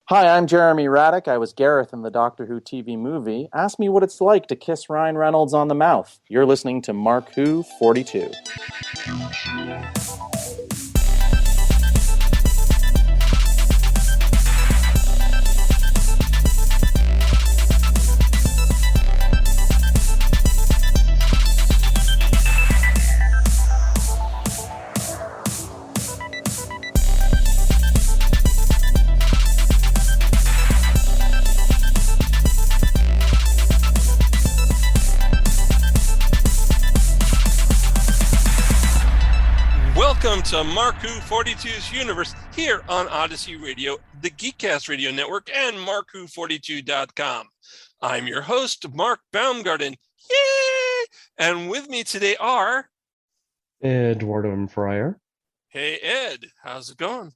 Hi, I'm Jeremy Raddick. I was Gareth in the Doctor Who TV movie. Ask me what it's like to kiss Ryan Reynolds on the mouth. You're listening to Mark Who 42. Welcome to Mark Who 42's universe here on ODYSY Radio, the Geekcast Radio Network, and MarkWho42.com. I'm your host, Mark Baumgarten. Yay! And with me today are... Eduardo M. Freyre. Hey, Ed. How's it going?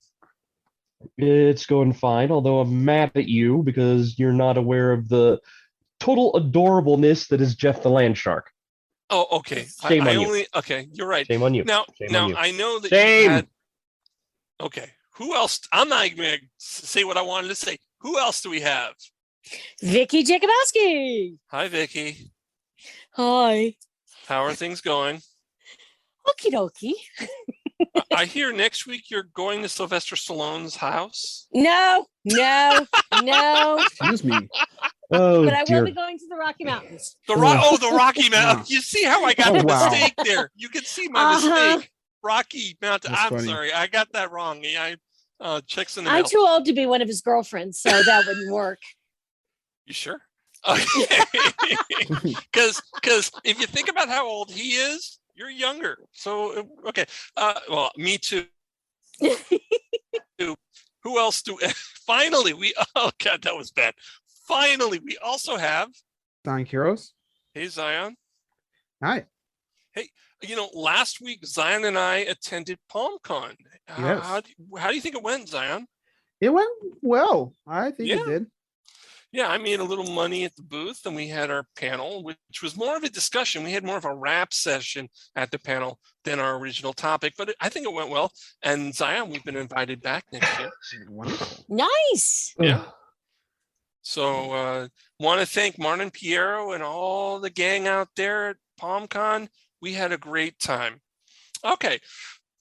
It's going fine, although I'm mad at you because you're not aware of the total adorableness that is Jeff the Land Shark. Oh, okay. Shame on you. Okay, you're right. Shame on you. Now, Shame on you. I know that Shame. you had... Okay. Who else? I'm not even going to say what I wanted to say. Who else do we have? Vicky Jakubowski. Hi, Vicky. Hi. How are things going? Okie dokie. I hear next week you're going to Sylvester Stallone's house. No. Excuse me. Oh, But I dear. will be going to the Rocky Mountains. The Rocky Mountain. You see how I got the mistake there? You can see my mistake. Rocky Mountain. That's I'm funny. sorry, I got that wrong. Checks in the mail. I'm too old to be one of his girlfriends, so that wouldn't work. You sure? Okay. Because if you think about how old he is, you're younger. So okay. Well, me too. Who else do? Finally, oh God, that was bad. Finally, we also have Don Quiros. Hey Zion. Hi. Last week Zion and I attended PalmCon. Yes. How do you think it went, Zion? It went well. I think it did. Yeah, I made a little money at the booth, and we had our panel, which was more of a discussion. We had more of a rap session at the panel than our original topic, but I think it went well. And Zion, we've been invited back next year. Wonderful. Nice. Yeah. So want to thank Martin Piero and all the gang out there at PalmCon. We had a great time. Okay,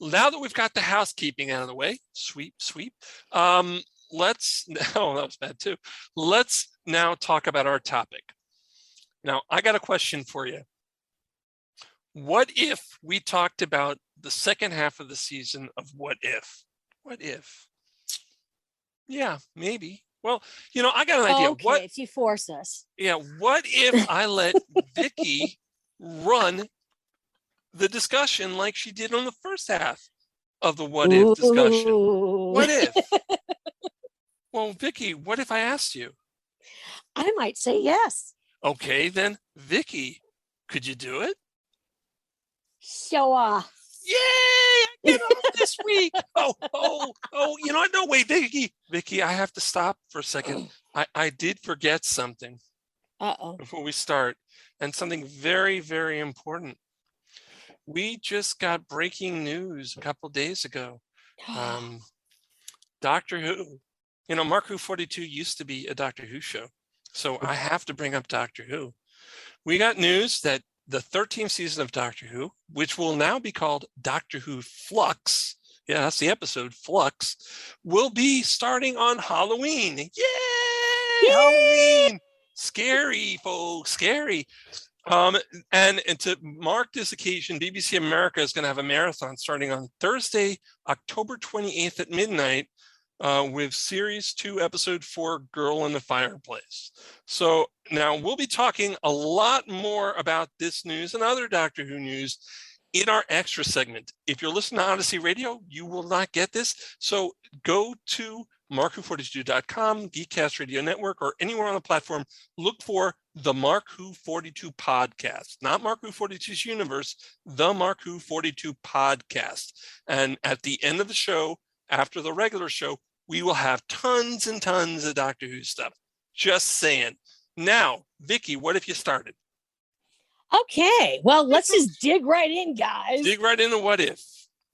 now that we've got the housekeeping out of the way, sweep. Oh, that was bad too. Let's now talk about our topic. Now, I got a question for you. What if we talked about the second half of the season of What If? What if? Yeah, maybe. Well, I got an idea. Okay, What if you force us. Yeah, what if I let Vicky run the discussion like she did on the first half of the What If discussion? Ooh. What if? Well, Vicky, what if I asked you? I might say yes. Okay, then, Vicky, could you do it? Show off. Yay! I get off this week. Oh, no, wait, Vicky, I have to stop for a second. I did forget something Uh-oh. before we start, and something very, very important. We just got breaking news a couple days ago. Doctor Who. Mark Who 42 used to be a Doctor Who show, so I have to bring up Doctor Who. We got news that the 13th season of Doctor Who, which will now be called Doctor Who Flux, yeah, that's the episode, Flux, will be starting on Halloween. Yay! Halloween! Scary, folks, scary. And to mark this occasion, BBC America is going to have a marathon starting on Thursday, October 28th at midnight, with Series 2, Episode 4, Girl in the Fireplace. So now we'll be talking a lot more about this news and other Doctor Who news in our extra segment. If you're listening to ODYSY Radio, you will not get this. So go to MarkWho42.com, Geekcast Radio Network, or anywhere on the platform. Look for the Mark Who 42 podcast, not Mark Who 42's universe, the Mark Who 42 podcast. And at the end of the show, after the regular show, we will have tons and tons of Doctor Who stuff. Just saying. Now, Vicky, what if you started? Okay, well, let's just dig right in, guys. Dig right into What If.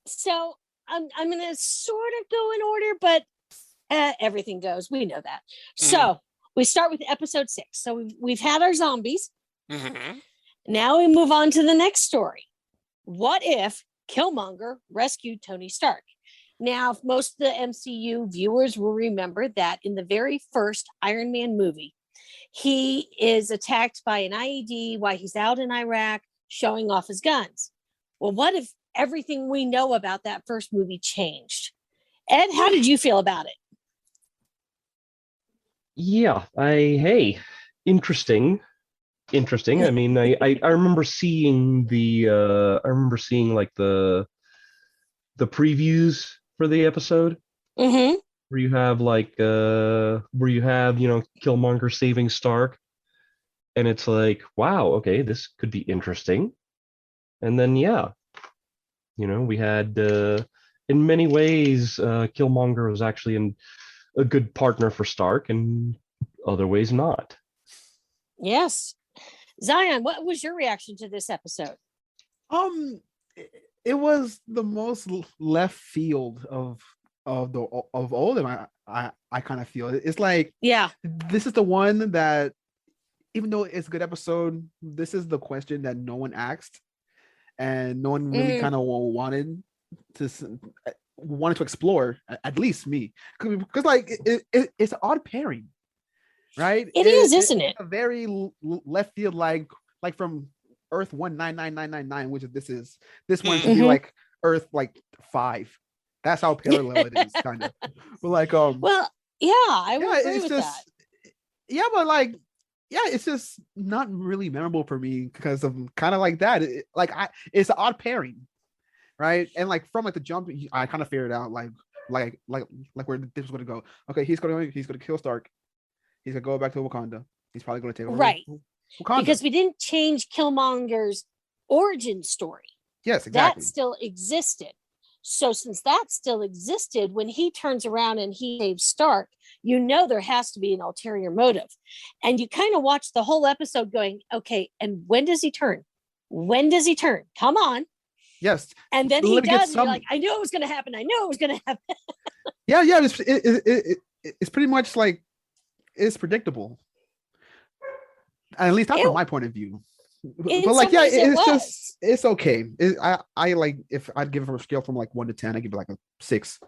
So I'm going to sort of go in order, but Everything goes. We know that. So we start with episode 6. So we've had our zombies. Mm-hmm. Now we move on to the next story. What if Killmonger rescued Tony Stark? Now, most of the MCU viewers will remember that in the very first Iron Man movie, he is attacked by an IED while he's out in Iraq showing off his guns. Well, what if everything we know about that first movie changed? Ed, how did you feel about it? Yeah, interesting. I mean, I remember seeing like the previews for the episode Mm-hmm. where you have Killmonger saving Stark, and it's like, wow, okay, this could be interesting. And then we had in many ways Killmonger was actually a good partner for Stark, and other ways not. Yes. Zion, what was your reaction to this episode? It was the most left field of all of them. I kind of feel it's like, yeah, this is the one that, even though it's a good episode, this is the question that no one asked, and no one really kind of wanted to explore. At least me, because like it's an odd pairing, right? It is, isn't it? A very left field, like from Earth 1999999, which this one should be like Earth like 5. That's how parallel it is, kind of. But like, well, yeah, I would agree with that. Yeah, but like, yeah, it's just not really memorable for me because of kind of like that. It's an odd pairing, right? And like from like the jump, I kind of figured out like where this was going to go. Okay, he's going to kill Stark. He's going to go back to Wakanda. He's probably going to take over Wakanda. Because we didn't change Killmonger's origin story. Yes, exactly. That still existed. So since that still existed, when he turns around and he saves Stark, there has to be an ulterior motive. And you kind of watch the whole episode going, okay, and when does he turn? When does he turn? Come on. Yes. And then he does. And you're like, I knew it was going to happen. I knew it was going to happen. Yeah. It's pretty much like, it's predictable. At least not from my point of view. But like, yeah, it's okay. I like, if I'd give it a scale from like 1 to 10, I'd give it like a 6.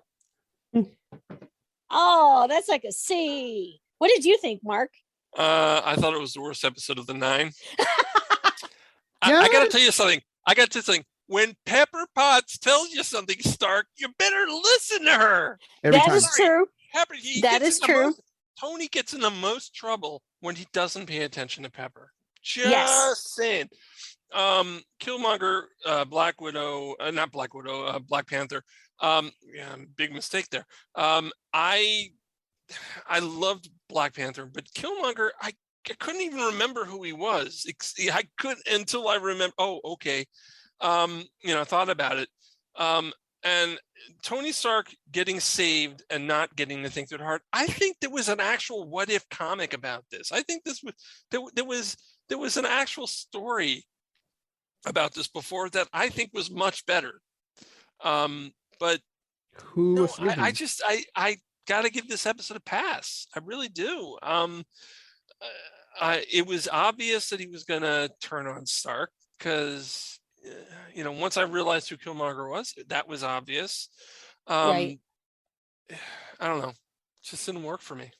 Oh, that's like a C. What did you think, Mark? I thought it was the worst episode of the 9. I gotta tell you something. When Pepper Potts tells you something, Stark, you better listen to her. That is true. Pepper, that is true. Tony gets in the most trouble when he doesn't pay attention to Pepper. Just saying. Killmonger, Black Panther. Big mistake there. I loved Black Panther, but Killmonger, I couldn't even remember who he was. I couldn't until I remember. Oh, okay. I thought about it. And Tony Stark getting saved and not getting to think through hard. I think there was an actual what if comic about this. I think there was an actual story about this before that I think was much better. But I gotta give this episode a pass. I really do. It was obvious that he was gonna turn on Stark because once I realized who Killmonger was, that was obvious. Right. I don't know. It just didn't work for me.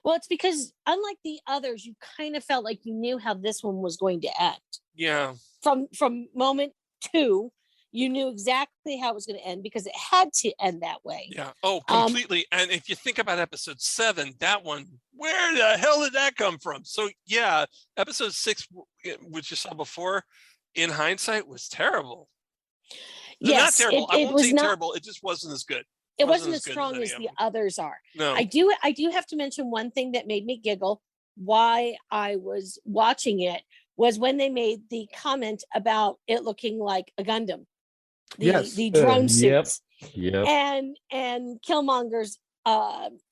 Well, it's because unlike the others, you kind of felt like you knew how this one was going to end. Yeah. From moment 2, you knew exactly how it was going to end because it had to end that way. Yeah. Oh, completely. And if you think about episode 7, that one, where the hell did that come from? So yeah, episode 6, which you saw before, in hindsight, was terrible. Yes, not terrible. I won't say terrible. It just wasn't as good. It wasn't as strong as the others are. No. I do have to mention one thing that made me giggle why I was watching it was when they made the comment about it looking like a Gundam. The drone suits. Yep. And Killmonger's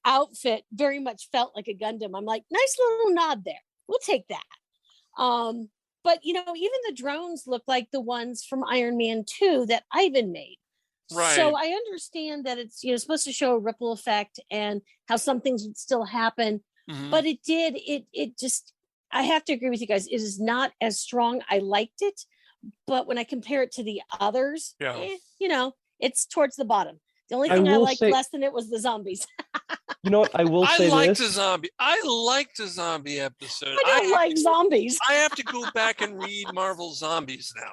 outfit very much felt like a Gundam. I'm like, nice little nod there. We'll take that. But even the drones look like the ones from Iron Man 2 that Ivan made. Right. So I understand that it's supposed to show a ripple effect and how some things would still happen, but it did. It just. I have to agree with you guys. It is not as strong. I liked it, but when I compare it to the others, it's towards the bottom. The only thing I liked less than it was the zombies. You know what? I will say this. I liked the zombie episode. I don't like zombies. I have to go back and read Marvel Zombies now.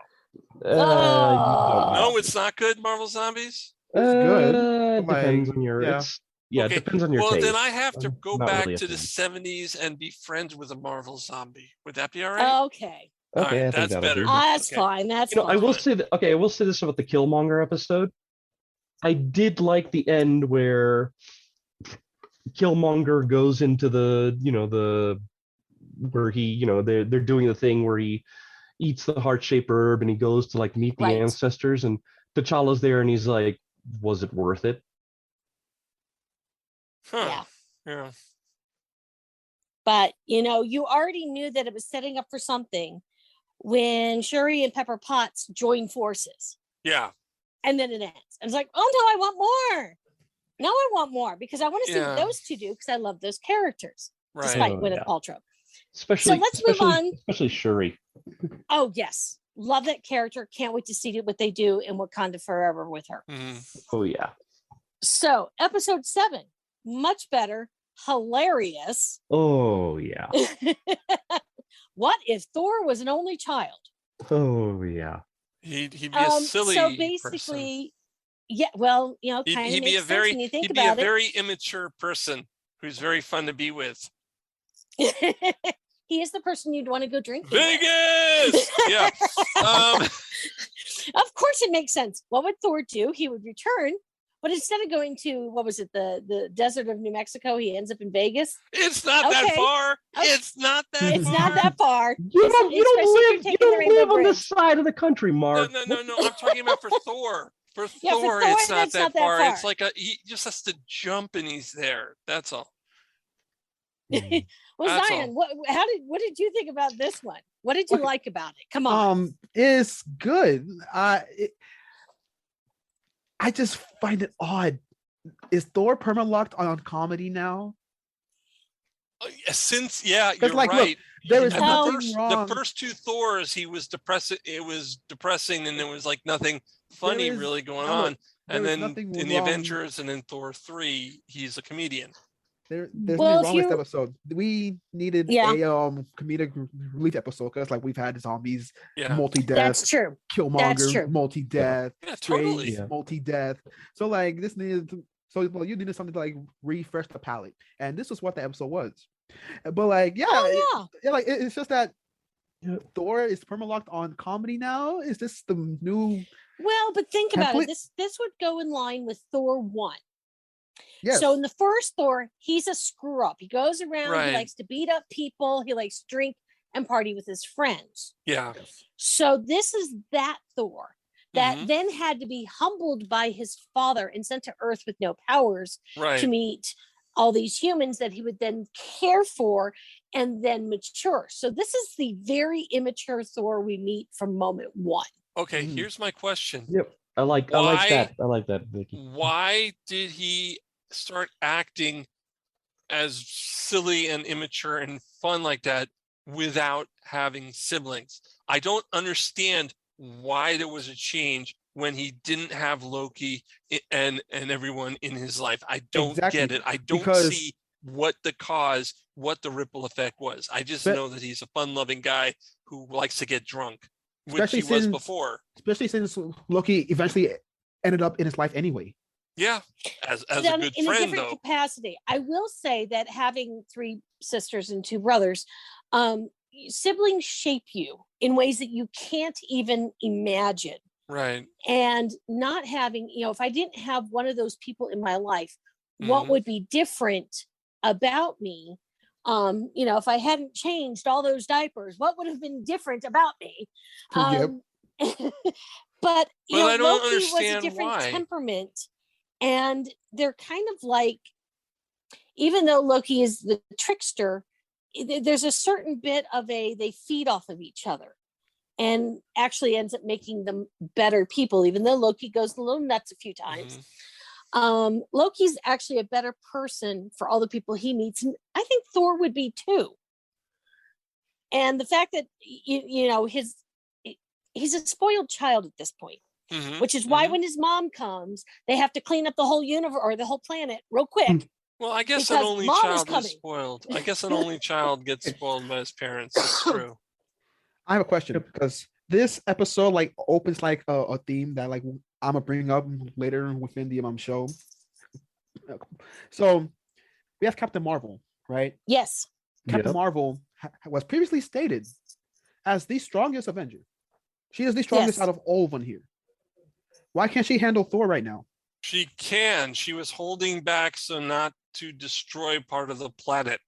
No, it's not good, Marvel Zombies? It's good. Depends on your... Yeah. It depends on your taste. Well, then I have to go Not back really a to the fan. 70s and be friends with a Marvel zombie. Would that be all right? Okay. Okay, All right, I think that's that'll better. do. That's fine. That's fine. I will say that. Okay, I will say this about the Killmonger episode. I did like the end where Killmonger goes into the where he they're doing the thing where he eats the heart-shaped herb and he goes to like meet the ancestors, and T'Challa's there and he's like, was it worth it? Huh. Yeah. But you already knew that it was setting up for something when Shuri and Pepper Potts join forces. Yeah. And then it ends. I was like, oh no, I want more. Now I want more because I want to see what those two do because I love those characters, despite Gwyneth Paltrow. Especially, so let's move on. Especially Shuri. Oh yes, love that character. Can't wait to see what they do in Wakanda Forever with her. Oh yeah. So episode 7, much better, hilarious. Oh yeah. What if Thor was an only child? Oh yeah. He'd be a silly. So basically, yeah. Well, kind of he'd be a very immature person who's very fun to be with. He is the person you'd want to go drinking Vegas. with. Yeah. Of course, it makes sense. What would Thor do? He would return, but instead of going to the desert of New Mexico, he ends up in Vegas. It's not that far. Okay. It's not that. It's not that far. You don't live on this side of the country, Mark. No. I'm talking about for Thor. For Thor, it's not that far. It's like he just has to jump and he's there. That's all. Well, Zion, what did you think about this one? What did you like about it? Come on. It's good. I just find it odd. Is Thor perma-locked on comedy now? You're right. Look, there is nothing wrong. The first 2 Thors, he was depressing. It was depressing, and there was like nothing funny really going on. And then in the Avengers and in Thor 3, he's a comedian. There's nothing wrong with this episode. We needed a comedic relief episode because we've had zombies, multi-death. That's true. Killmonger, multi-death. Yeah, totally. Multi-death. So this needed. You needed something to refresh the palate, and this was what the episode was. But it's just that Thor is perma-locked on comedy now. Is this the new? Well, but think about it. This would go in line with Thor 1. Yes. So in the first Thor, he's a screw up. He goes around, he likes to beat up people, he likes to drink and party with his friends. Yeah. So this is that Thor that then had to be humbled by his father and sent to Earth with no powers to meet all these humans that he would then care for and then mature. So this is the very immature Thor we meet from moment 1. Okay, here's my question. Yep. I like that. I like that, Vicky. Why did he start acting as silly and immature and fun like that without having siblings? I don't understand why there was a change when he didn't have Loki and everyone in his life. I don't get it. I don't see what the ripple effect was. I just know that he's a fun-loving guy who likes to get drunk, which he was before. Especially since Loki eventually ended up in his life anyway. Yeah, as a good friend, in a different capacity. I will say that having 3 sisters and 2 brothers, siblings shape you in ways that you can't even imagine. Right. And not having, if I didn't have one of those people in my life, what would be different about me? If I hadn't changed all those diapers, what would have been different about me? But I don't Loki was understand a different why. temperament. And they're kind of like, even though Loki is the trickster, there's a certain bit of they feed off of each other. and actually ends up making them better people, even though Loki goes a little nuts a few times. Loki's actually a better person for all the people he meets, and I think Thor would be too. And the fact that he's a spoiled child at this point, which is why when his mom comes, they have to clean up the whole universe or the whole planet real quick. Well, I guess an only child is spoiled. I guess an only child gets spoiled by his parents. It's true. I have a question because this episode like opens like a theme that like I'm gonna bring up later within the show. So we have Captain Marvel, right? Yes. Captain Marvel was previously stated as the strongest Avenger. She is the strongest out of all of them here. Why can't she handle Thor right now? She can. She was holding back so not to destroy part of the planet.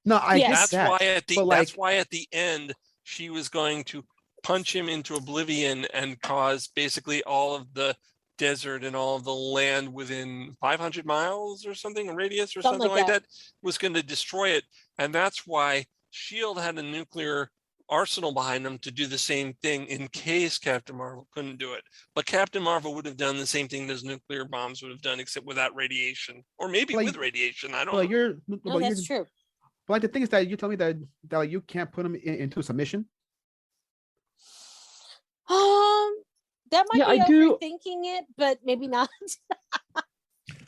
No, I guess that's why at the end she was going to punch him into oblivion and cause basically all of the desert and all of the land within 500 miles or something, a radius or something like that was going to destroy it. And that's why S.H.I.E.L.D. had a nuclear arsenal behind them to do the same thing in case Captain Marvel couldn't do it. But Captain Marvel would have done the same thing those nuclear bombs would have done, except without radiation, or maybe with radiation. I don't know. That's true. But like the thing is that you tell me that like, you can't put him into submission. That might be overthinking it, but maybe not.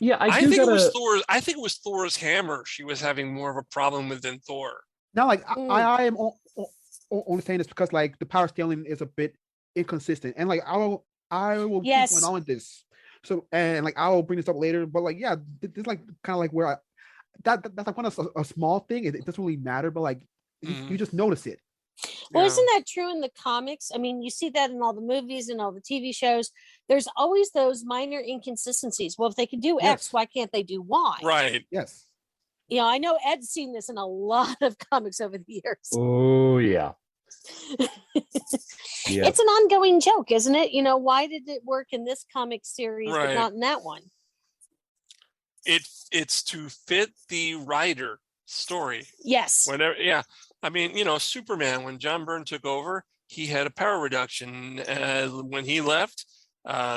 I think it was Thor. I think it was Thor's hammer she was having more of a problem with than Thor. Now, like I am only saying this because like the power scaling is a bit inconsistent, and like I will keep going on with this. So and like I will bring this up later, but like this is like kind of like where that's like one of a small thing. It doesn't really matter, but like you just notice it. Well, isn't that true in the comics? I mean, you see that in all the movies and all the TV shows. There's always those minor inconsistencies. Well, if they can do X, why can't they do Y? Right. Yes. You know, I know Ed's seen this in a lot of comics over the years. Oh, yeah. It's an ongoing joke, isn't it? You know, why did it work in this comic series but not in that one? It's to fit the writer story. Yes. I mean, you know, Superman, when John Byrne took over, he had a power reduction. When he left,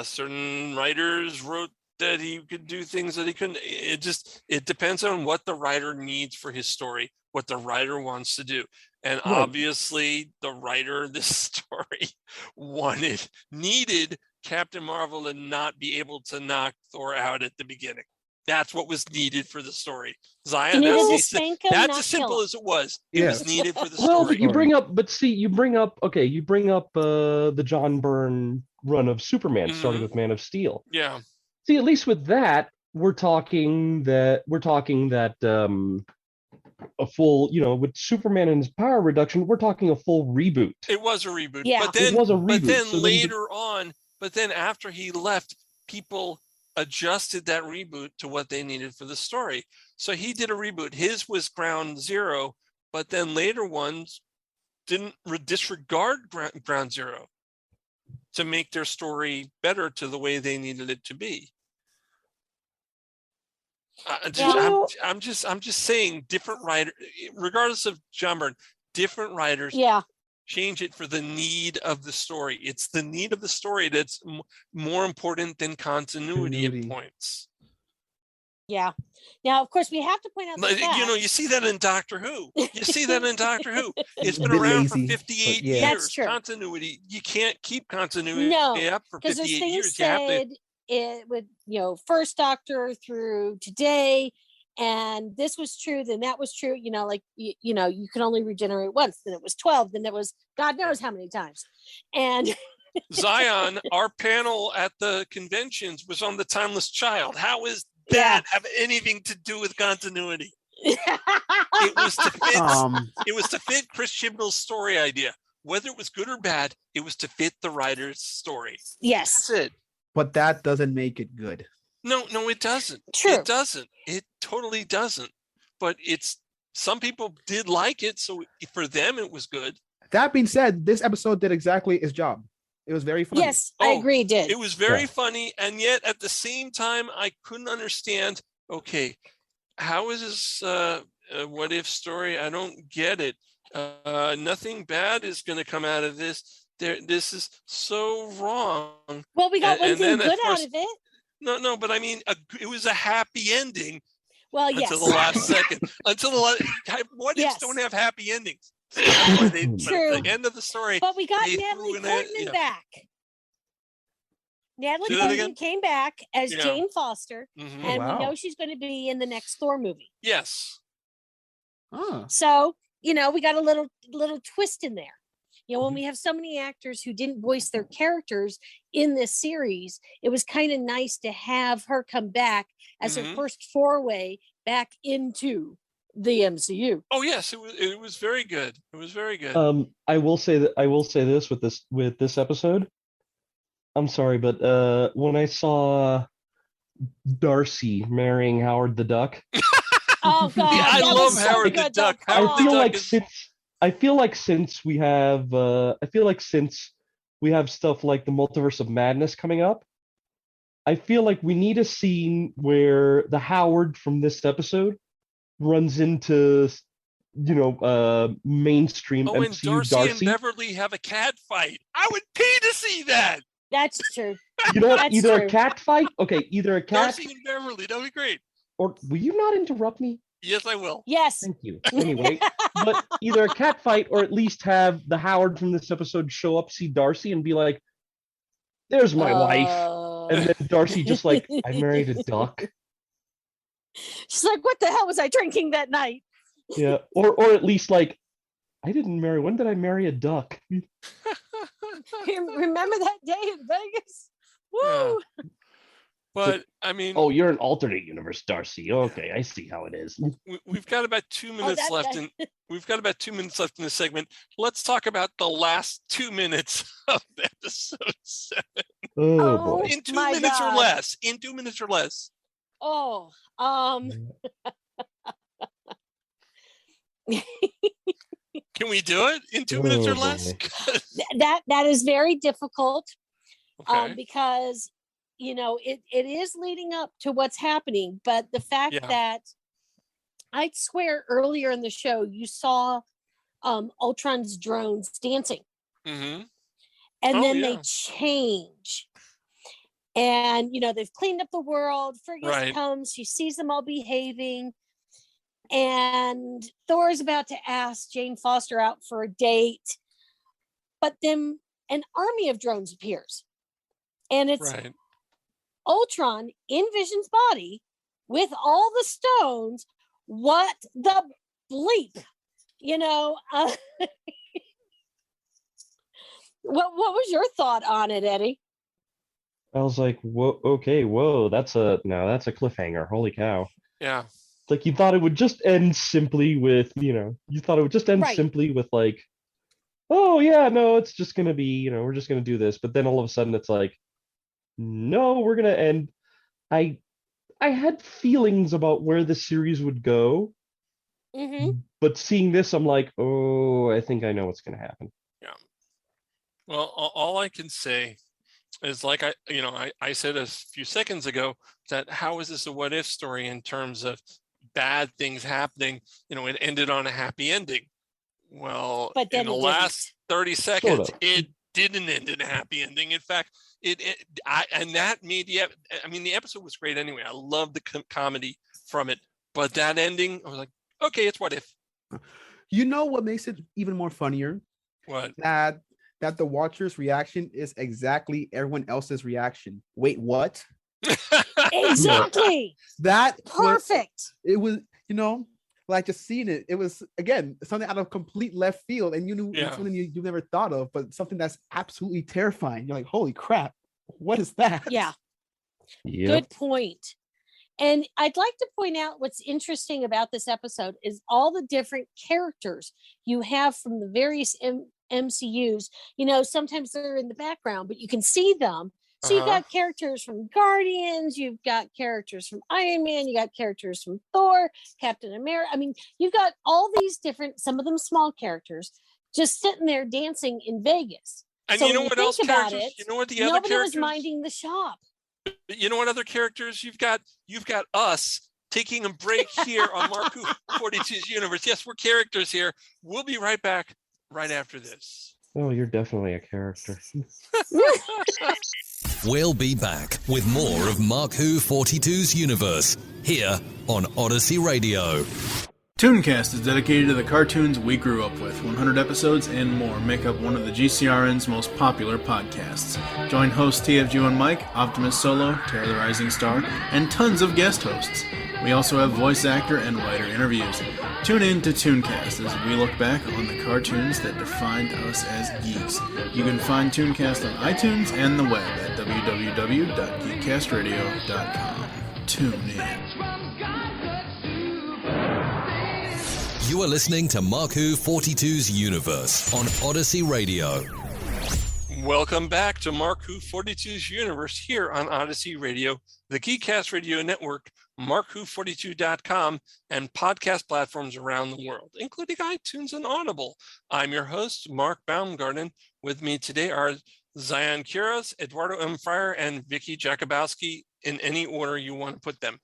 certain writers wrote that he could do things that he couldn't. It depends on what the writer needs for his story, what the writer wants to do. And obviously the writer of this story needed Captain Marvel to not be able to knock Thor out at the beginning. That's what was needed for the story. Zion, that's as simple as it was. It was needed for the story. Well, you bring up the John Byrne run of Superman, starting with Man of Steel. Yeah. See, at least with that, we're talking that a full, with Superman and his power reduction, we're talking a full reboot. It was a reboot. Yeah. But then, it was a reboot. But then after he left, people adjusted that reboot to what they needed for the story. So he did a reboot. His was ground zero, but then later ones didn't disregard ground zero to make their story better to the way they needed it to be. I'm just saying, different writer, regardless of John Byrne, different writers change it for the need of the story. It's the need of the story that's more important than continuity at points. Yeah. Now, of course, we have to point out you see that in Doctor Who. It's been around for 58 years. That's true. Continuity, you can't keep continuity up for 58 years. It would, first Doctor through today, and this was true, then that was true, you can only regenerate once, then it was 12, then it was God knows how many times. And Zion, our panel at the conventions was on the Timeless Child. How is that have anything to do with continuity? It was to fit Chris Chibnall's story idea. Whether it was good or bad, it was to fit the writer's story. Yes. That's it. But that doesn't make it good. No, it doesn't. True. It doesn't. It totally doesn't. But some people did like it, so for them it was good. That being said, this episode did exactly its job. It was very funny. Yes, I agree, it did. It was very funny, and yet at the same time, I couldn't understand, okay, how is this what if story? I don't get it. Nothing bad is going to come out of this. This is so wrong. Well, we got one thing then, good course, out of it. No, but I mean, it was a happy ending. Well, yes. Until the last second. Until the last. What ifs don't have happy endings? So that's why True. at the end of the story. But we got Natalie Portman back. Natalie Portman came back as Jane Foster, and we know she's going to be in the next Thor movie. Yes. So, we got a little twist in there. When we have so many actors who didn't voice their characters in this series, it was kind of nice to have her come back as her first foray back into the MCU. Oh yes, it was very good. It was very good. I will say this with this episode. I'm sorry, but when I saw Darcy marrying Howard the Duck. Oh God! Yeah, I love Howard the Duck. I feel like since we have stuff like the Multiverse of Madness coming up, I feel like we need a scene where the Howard from this episode runs into mainstream MCU and Darcy and Beverly have a cat fight. I would pay to see that. That's true. You know what? Either a cat fight. Okay, either a cat. Darcy and Beverly. That'd be great. Or will you not interrupt me? Yes, I will. Yes. Thank you. Anyway, but either a cat fight or at least have the Howard from this episode show up, see Darcy, and be like, "There's my wife," and then Darcy just like, "I married a duck." She's like, "What the hell was I drinking that night?" Yeah, or at least like, "I didn't marry. When did I marry a duck?" Remember that day in Vegas? Woo! Yeah. But I mean, oh, you're an alternate universe, Darcy. Okay, I see how it is. We've got about 2 minutes left, we've got about 2 minutes left in this segment. Let's talk about the last 2 minutes of episode 7. Oh boy! In 2 minutes or less. In 2 minutes or less. Oh, Can we do it in 2 minutes or less? that is very difficult. Okay. Because it is leading up to what's happening, but the fact that I'd swear earlier in the show you saw Ultron's drones dancing, and then they change, and they've cleaned up the world. Freyre comes, she sees them all behaving, and Thor's about to ask Jane Foster out for a date, but then an army of drones appears, and it's Ultron in Vision's body with all the stones. What the bleep? What was your thought on it, Eddie? I was like, whoa, okay, whoa, that's a cliffhanger. Holy cow. Yeah. Like you thought it would just end simply with, simply with like, oh yeah, no, it's just gonna be, we're just gonna do this. But then all of a sudden it's like, no, we're gonna end. I had feelings about where the series would go, but seeing this, I'm like, oh, I think I know what's gonna happen. Yeah. Well, all I can say is, like I said a few seconds ago, that how is this a what if story in terms of bad things happening? It ended on a happy ending. Well, but in the last 30 seconds, it didn't end in a happy ending. In fact, that made the episode was great anyway. I love the comedy from it, but that ending, I was like, okay, it's what if. You know what makes it even more funnier? What? That the watcher's reaction is exactly everyone else's reaction. Wait, what? Exactly. That perfect. It was, like just seeing it. It was again something out of complete left field, and something you never thought of, but something that's absolutely terrifying. You're like, holy crap, what is that? Yeah. Good point. And I'd like to point out what's interesting about this episode is all the different characters you have from the various MCUs. Sometimes they're in the background, but you can see them. So you've got characters from Guardians, you've got characters from Iron Man, you got characters from Thor, Captain America. I mean, you've got all these different, some of them small characters, just sitting there dancing in Vegas. And so you know what else characters? You know what the other nobody characters? was minding the shop. You know what other characters you've got? You've got us taking a break here on Mark Who 42's Universe. Yes, we're characters here. We'll be right back right after this. Oh, you're definitely a character. We'll be back with more of Mark Who 42's Universe here on Odyssey Radio. Tooncast is dedicated to the cartoons we grew up with. 100 episodes and more make up one of the GCRN's most popular podcasts. Join hosts TFG and Mike, Optimus Solo, Terror the Rising Star, and tons of guest hosts. We also have voice actor and writer interviews. Tune in to Tooncast as we look back on the cartoons that defined us as geeks. You can find Tooncast on iTunes and the web at www.geekcastradio.com. Tune in. You are listening to Mark Who 42's Universe on Odyssey Radio. Welcome back to Mark Who 42's Universe here on Odyssey Radio, the Geekcast Radio Network, markwho42.com, and podcast platforms around the world, including iTunes and Audible. I'm your host, Mark Baumgarten. With me today are Zion Quiros, Eduardo M. Freyre, and Vicky Jakubowski, in any order you want to put them.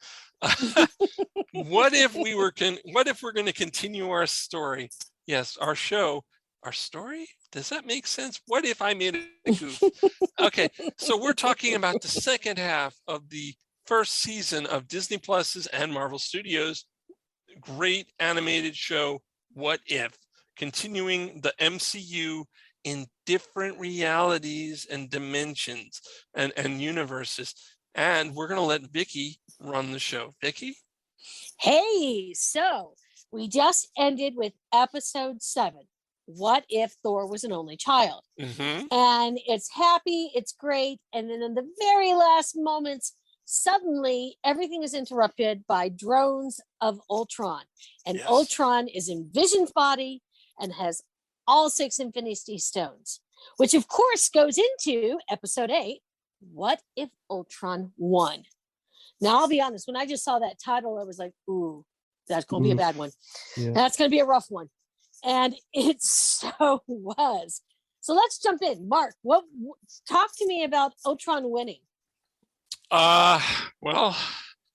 What if we're going to continue our story? Yes, our story? Does that make sense? What if I made a goof? Okay, so we're talking about the second half of the first season of Disney Plus's and Marvel Studios' great animated show, What If? Continuing the MCU in different realities and dimensions and universes. And we're going to let Vicky run the show. Vicky? Hey, so we just ended with episode 7. What if Thor was an only child? Mm-hmm. And it's happy, it's great. And then in the very last moments, suddenly everything is interrupted by drones of Ultron. And Yes. Ultron is in Vision's body and has all 6 Infinity Stones, which of course goes into episode 8. What if Ultron won? Now, I'll be honest, when I just saw that title, I was like, ooh, that's going to be a bad one. Yeah. That's going to be a rough one. And it so was. So let's jump in. Mark, talk to me about Ultron winning. Well,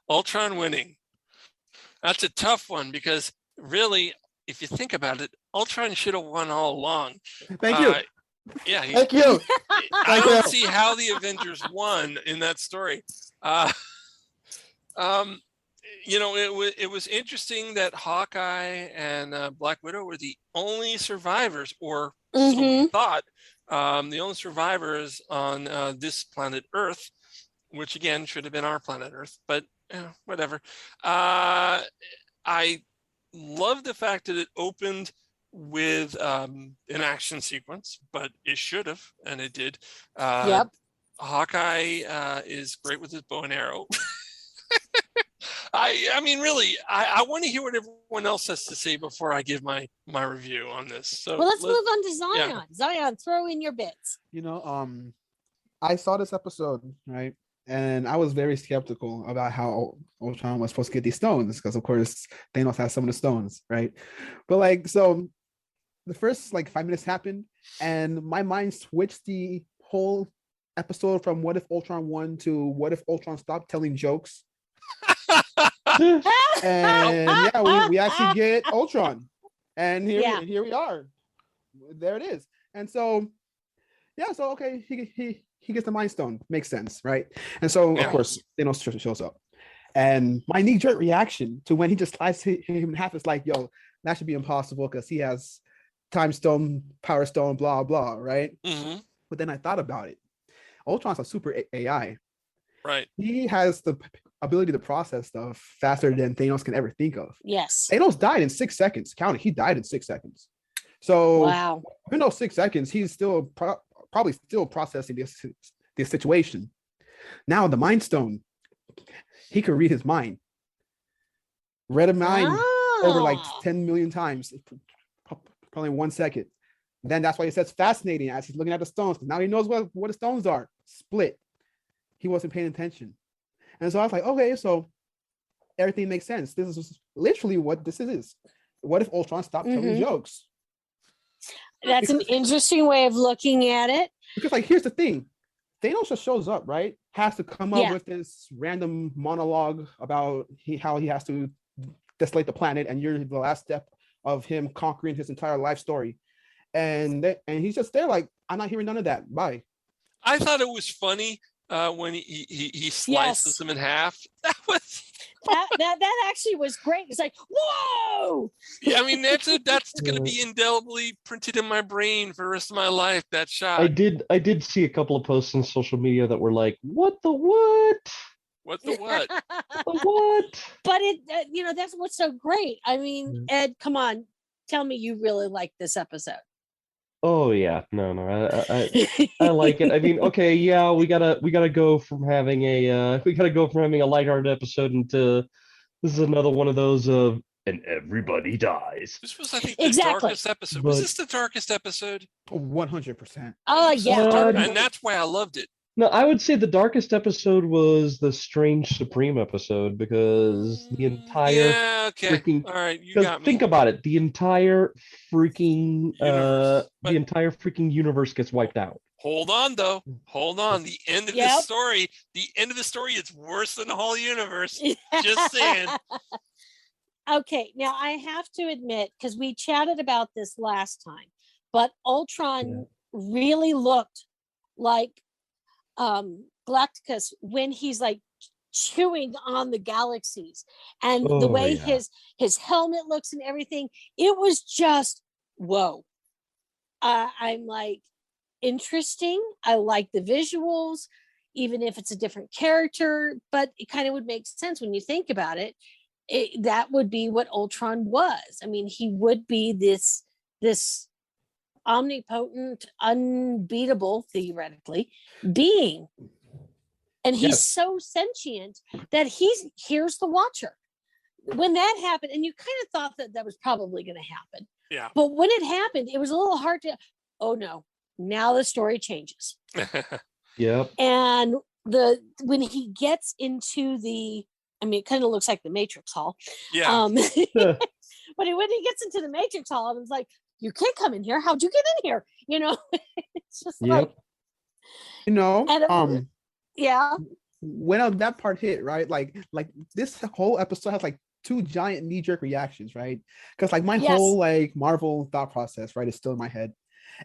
Ultron winning. That's a tough one because really, if you think about it, Ultron should have won all along. Thank you. Yeah. Thank you. I don't see how the Avengers won in that story. It was interesting that Hawkeye and Black Widow were the only survivors, or so we thought, the only survivors on this planet Earth, which again should have been our planet Earth, but whatever. I love the fact that it opened with an action sequence, but it should have, and it did. Yep. Hawkeye is great with his bow and arrow. I mean, really, I want to hear what everyone else has to say before I give my review on this. So Well, let's move on to Zion. yeah. Zion, throw in your bits. I saw this episode, right? And I was very skeptical about how Ultron was supposed to get these stones, because of course Thanos has some of the stones, right? But so the first 5 minutes happened, and my mind switched the whole episode from what if Ultron won to what if Ultron stopped telling jokes. And yeah, we actually get Ultron, and here we are. There it is. And so okay, he gets the Mind Stone. Makes sense, right? And so of course Thanos shows up, and my knee-jerk reaction to when he just slices him in half is like, yo, that should be impossible because he has Time Stone, Power Stone, blah blah, right? Mm-hmm. But then I thought about it. Ultron's a super AI. Right. He has the ability to process stuff faster than Thanos can ever think of. Yes. Thanos died in 6 seconds. Count it. He died in 6 seconds. So Wow. even though 6 seconds, he's still probably still processing this situation. Now the Mind Stone, he could read his mind. Read a mind over 10 million times, probably in 1 second. Then that's why he says fascinating as he's looking at the stones. Now he knows what the stones are. Split. He wasn't paying attention. And so I was like, okay, so everything makes sense. This is literally what this is. What if Ultron stopped telling jokes? That's an interesting way of looking at it. Because here's the thing. Thanos just shows up, right? has to come up with this random monologue about how he has to desolate the planet, and you're the last step of him conquering his entire life story. And he's just there like, I'm not hearing none of that. Bye. I thought it was funny when he slices them in half. That was that actually was great. It's like, whoa! Yeah, I mean that's going to be indelibly printed in my brain for the rest of my life. That shot. I did see a couple of posts on social media that were like, "What the what? What the what? The what?" But it, that's what's so great. I mean, Ed, come on, tell me you really like this episode. Oh yeah, no, I like it. I mean, okay, yeah, we gotta go from having a lighthearted episode into this is another one of those of and everybody dies. This was, I think, the darkest episode. Was this the darkest episode? 100%. Oh yeah, and that's why I loved it. No, I would say the darkest episode was the Strange Supreme episode because the entire freaking all right, you got me. Think about it, the entire freaking universe gets wiped out. Hold on, though. Hold on. The end of this story. The end of the story is worse than the whole universe. Just saying. Okay, now I have to admit, because we chatted about this last time, but Ultron really looked like Galactus when he's like chewing on the galaxies, and the way his helmet looks and everything, it was just whoa. I'm like, interesting. I like the visuals, even if it's a different character, but it kind of would make sense when you think about it. That would be what Ultron was. I mean, he would be this omnipotent, unbeatable, theoretically, being. And he's so sentient that here's the Watcher. When that happened, and you kind of thought that was probably going to happen. Yeah. But when it happened, it was a little hard to, oh no, now the story changes. Yep. And when he gets into it kind of looks like the Matrix Hall. Yeah. When he gets into the Matrix Hall, I was like, you can't come in here. How'd you get in here? It's just like, when that part hit, right? Like this whole episode has like two giant knee-jerk reactions, right? Because like my whole like Marvel thought process, right, is still in my head.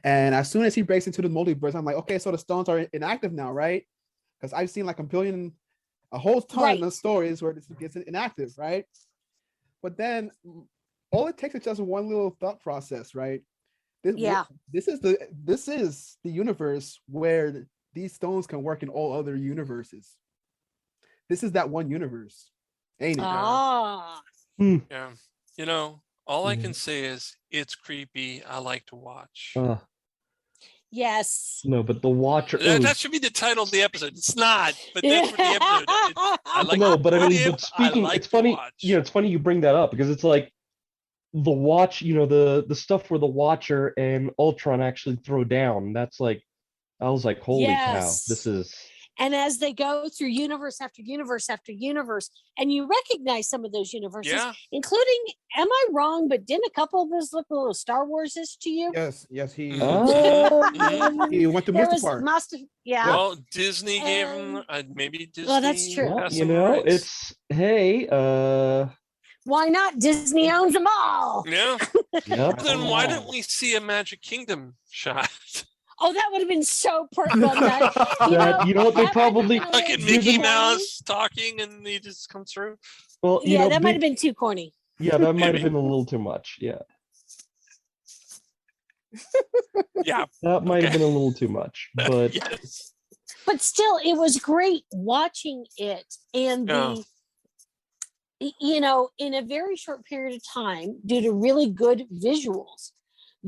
And as soon as he breaks into the multiverse, I'm like, okay, so the stones are inactive now, right? Because I've seen like a whole ton of stories where this gets inactive, right? But then all it takes is just one little thought process, right? This is the universe where these stones can work in all other universes. This is that one universe, ain't it? Yeah. All I can say is it's creepy. I like to watch. Yes. No, but the Watcher. That should be the title of the episode. It's not, but that's what the episode is. I like. No, but I mean, but speaking, it's funny. It's funny you bring that up because it's like the the stuff where the Watcher and Ultron actually throw down. That's like, I was like, holy cow, this is. And as they go through universe after universe after universe, and you recognize some of those universes, including, am I wrong, but didn't a couple of those look a little Star Wars-ish to you? Yes, he he went to Mustafar. Well, Disney gave him, maybe Disney. Well, that's true. Well, it's, why not? Disney owns them all. Yeah. Yep. Then why didn't we see a Magic Kingdom shot? Oh, that would have been so perfect. They probably fucking Mickey Mouse talking and he just comes through. Well, that might have been too corny. Yeah, that might have been a little too much. Yeah. That might have been a little too much, but but still, it was great watching it, and in a very short period of time, due to really good visuals.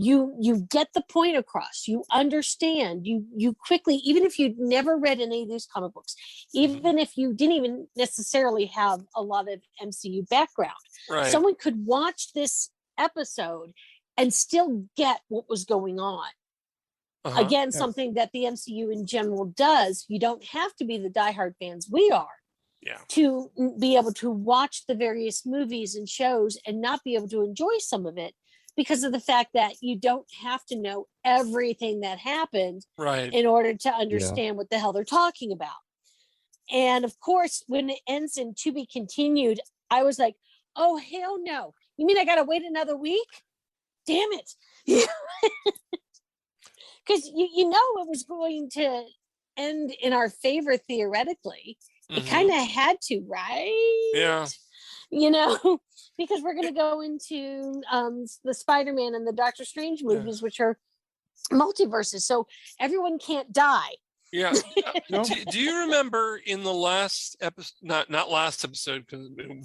You get the point across. You understand. You quickly, even if you'd never read any of these comic books, even if you didn't even necessarily have a lot of MCU background, someone could watch this episode and still get what was going on. Again, something that the MCU in general does. You don't have to be the diehard fans we are to be able to watch the various movies and shows and not be able to enjoy some of it. Because of the fact that you don't have to know everything that happened in order to understand what the hell they're talking about. And of course, when it ends in to be continued, I was like, oh, hell no. You mean I got to wait another week? Damn it. Because you know it was going to end in our favor theoretically. It kind of had to, right? Yeah. You know, because we're going to go into the Spider-Man and the Doctor Strange movies, which are multiverses. So everyone can't die. Yeah. Do you remember in the last episode, not last episode,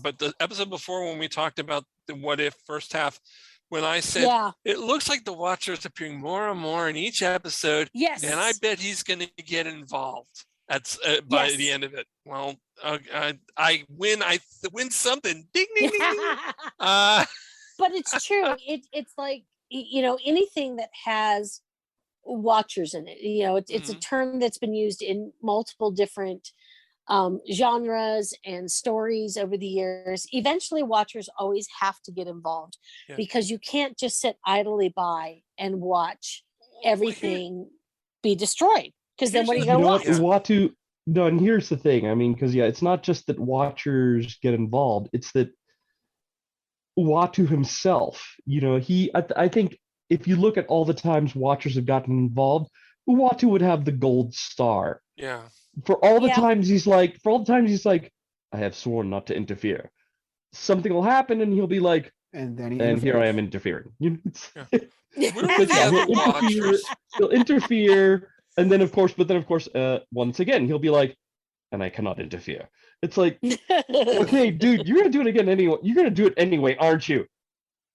but the episode before when we talked about the what if first half, when I said it looks like the Watcher's appearing more and more in each episode. Yes. And I bet he's going to get involved by the end of it. Well, I win something. Ding, ding, ding. But it's true. It's like, you know, anything that has Watchers in it, you know, it's a term that's been used in multiple different genres and stories over the years. Eventually Watchers always have to get involved because you can't just sit idly by and watch everything be destroyed, because then what are you going to watch? Watu, no, and here's the thing. I mean, because it's not just that Watchers get involved, it's that Watu himself, you know, I think if you look at all the times Watchers have gotten involved, Watu would have the gold star. Yeah. For all the times he's like, I have sworn not to interfere. Something will happen and he'll be like, and here I am interfering. You know, he'll interfere, and then of course, once again, he'll be like, and I cannot interfere. It's like, okay, dude, you're gonna do it again anyway. You're gonna do it anyway, aren't you?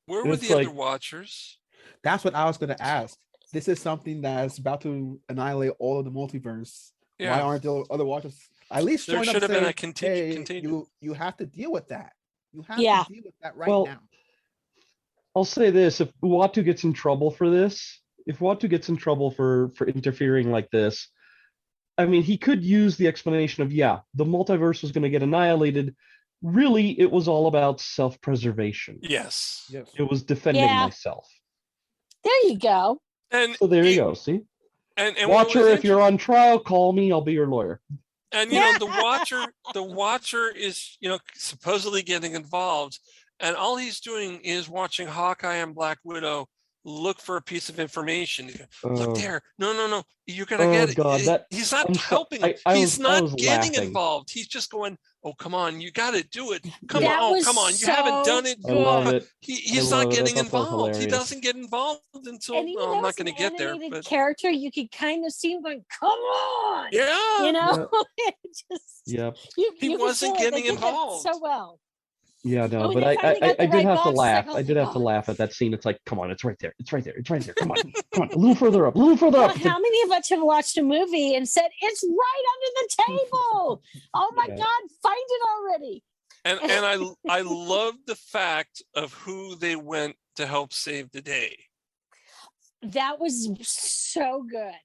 Where were the other Watchers? That's what I was going to ask. This is something that's about to annihilate all of the multiverse. Yeah. Why aren't there other Watchers? At least there should have been a continue. You have to deal with that. You have to deal with that now. I'll say this: if Watu gets in trouble for this, for interfering like this, I mean, he could use the explanation of the multiverse was going to get annihilated. Really, it was all about self-preservation. Yes. It was defending myself. There you go. And so there you go. See, and Watcher, if you're on trial, call me. I'll be your lawyer. And you know, the Watcher is, you know, supposedly getting involved, and all he's doing is watching Hawkeye and Black Widow look for a piece of information. Look there. No. You're gonna get it. He's not helping. He's not getting involved. He's just going, oh, come on, you got to do it. Come on. You haven't done it. I love it. He's not getting involved. He doesn't get involved until I'm not going to get there. But character, you could kind of see him going, come on. Yeah. You know, he wasn't getting involved so well. Yeah, no, but I did have to laugh. I did have to laugh at that scene. It's like, come on, it's right there. Come on, a little further up. How many of us have watched a movie and said, it's right under the table? Oh my God, find it already. And I love the fact of who they went to help save the day. That was so good.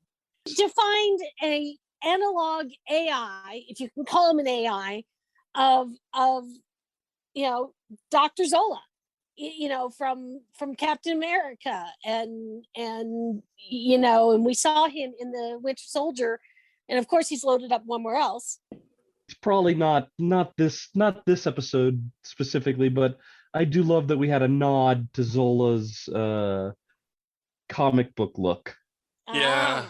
To find a analog AI, if you can call him an AI, of you know, Dr. Zola, you know, from Captain America, and you know, and we saw him in the Winter Soldier, and of course he's loaded up somewhere else. It's probably not this episode specifically, but I do love that we had a nod to Zola's comic book look. Yeah.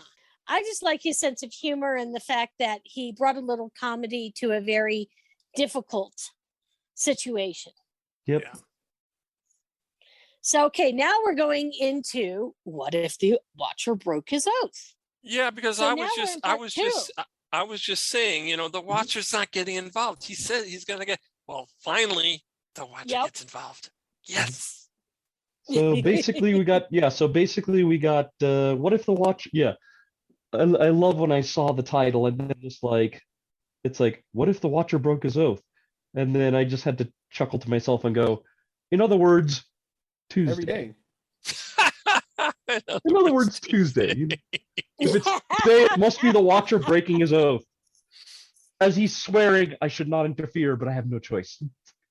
I just like his sense of humor and the fact that he brought a little comedy to a very difficult situation. Yep. Yeah. So okay, now we're going into what if the Watcher broke his oath? Yeah, because I was just saying, you know, the Watcher's not getting involved. He said he's gonna get finally the Watcher gets involved. Yes. So basically we got what if the Watcher I love when I saw the title and then just like it's like, what if the Watcher broke his oath? And then I just had to chuckle to myself and go, in other words, Tuesday. Every day. In other words, Tuesday. If it's today, it must be the Watcher breaking his oath. As he's swearing, I should not interfere, but I have no choice.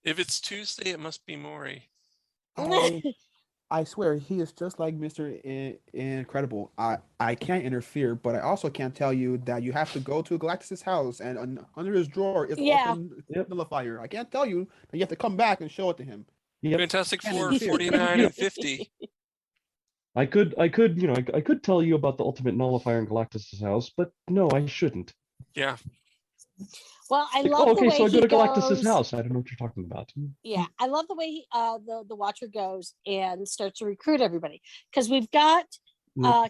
If it's Tuesday, it must be Maury. I I swear he is just like Mr. Incredible. I can't interfere, but I also can't tell you that you have to go to Galactus's house and under his drawer is open nullifier. I can't tell you that you have to come back and show it to him. Yep. Fantastic Can't Four interfere. 49 and 50. I could, I could tell you about the ultimate nullifier in Galactus's house, but no, I shouldn't. Yeah. Well, I Like, love the okay, way so I go he to Galactus's goes. house. I don't know what you're talking about. Yeah, I love the way the Watcher goes and starts to recruit everybody, because we've got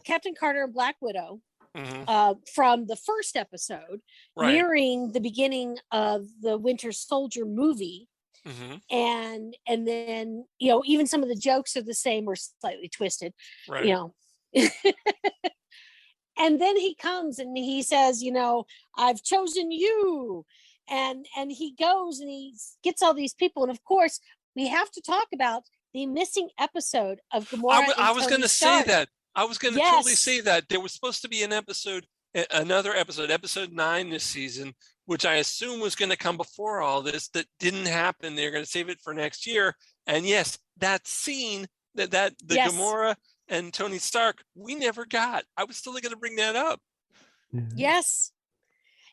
Captain Carter and Black Widow from the first episode, nearing the beginning of the Winter Soldier movie. And then, you know, even some of the jokes are the same or slightly twisted, you know. And then he comes and he says, you know, I've chosen you. And he goes and he gets all these people. And of course, we have to talk about the missing episode of Gamora. I was going to say that. I was going to totally say that. There was supposed to be another episode, episode 9 this season, which I assume was going to come before all this. That didn't happen. They're going to save it for next year. And yes, that scene, the Gamora and Tony Stark, we never got. I was still going to bring that up. Yes.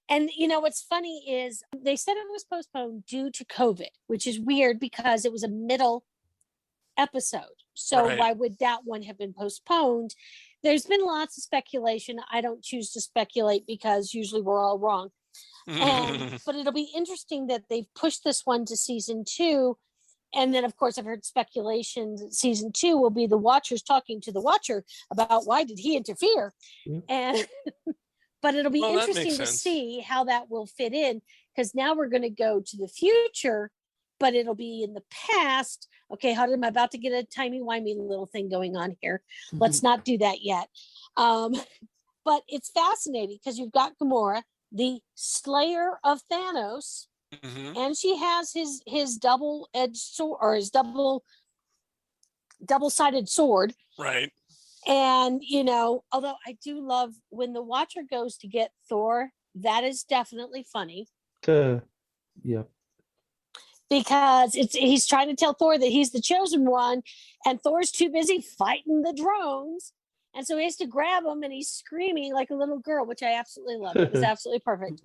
And, you know, what's funny is they said it was postponed due to COVID, which is weird because it was a middle episode. So why would that one have been postponed? There's been lots of speculation. I don't choose to speculate because usually we're all wrong. But it'll be interesting that they've pushed this one to season 2. And then, of course, I've heard speculation that season 2 will be the Watchers talking to the Watcher about why did he interfere. And but it'll be interesting to see how that will fit in, because now we're going to go to the future, but it'll be in the past. Okay, how am I about to get a timey-wimey little thing going on here? Let's not do that yet. But it's fascinating because you've got Gamora, the slayer of Thanos, and she has his double-edged sword, or his double-sided sword. Right. And, you know, although I do love when the Watcher goes to get Thor, that is definitely funny. Yeah. Because he's trying to tell Thor that he's the chosen one, and Thor's too busy fighting the drones. And so he has to grab him, and he's screaming like a little girl, which I absolutely love. It was absolutely perfect.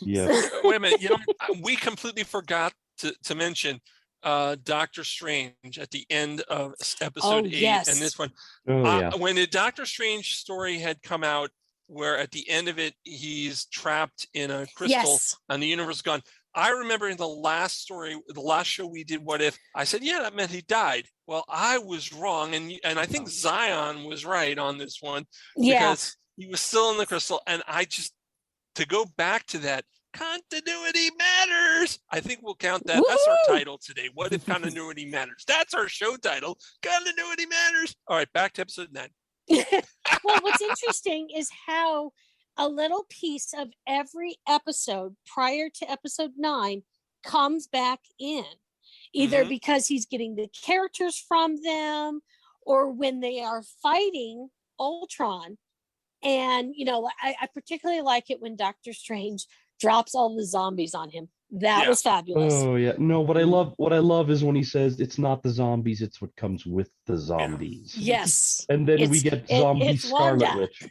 Yeah. Wait a minute. You know, we completely forgot to mention Doctor Strange at the end of episode 8 and this one. When the Doctor Strange story had come out, where at the end of it, he's trapped in a crystal and the universe is gone. I remember in the last story, the last show we did, What If, I said, yeah, that meant he died. Well, I was wrong. And I think Zion was right on this one, because he was still in the crystal. And to go back to that, continuity matters. I think we'll count that. That's our title today. What if continuity matters? That's our show title. Continuity matters. All right, back to episode 9. Well, what's interesting is how a little piece of every episode prior to episode 9 comes back in, either because he's getting the characters from them, or when they are fighting Ultron. And, you know, I particularly like it when Doctor Strange drops all the zombies on him. That was fabulous. Oh yeah. No, what I love is when he says it's not the zombies, it's what comes with the zombies. Yes. And then we get zombie Scarlet Witch.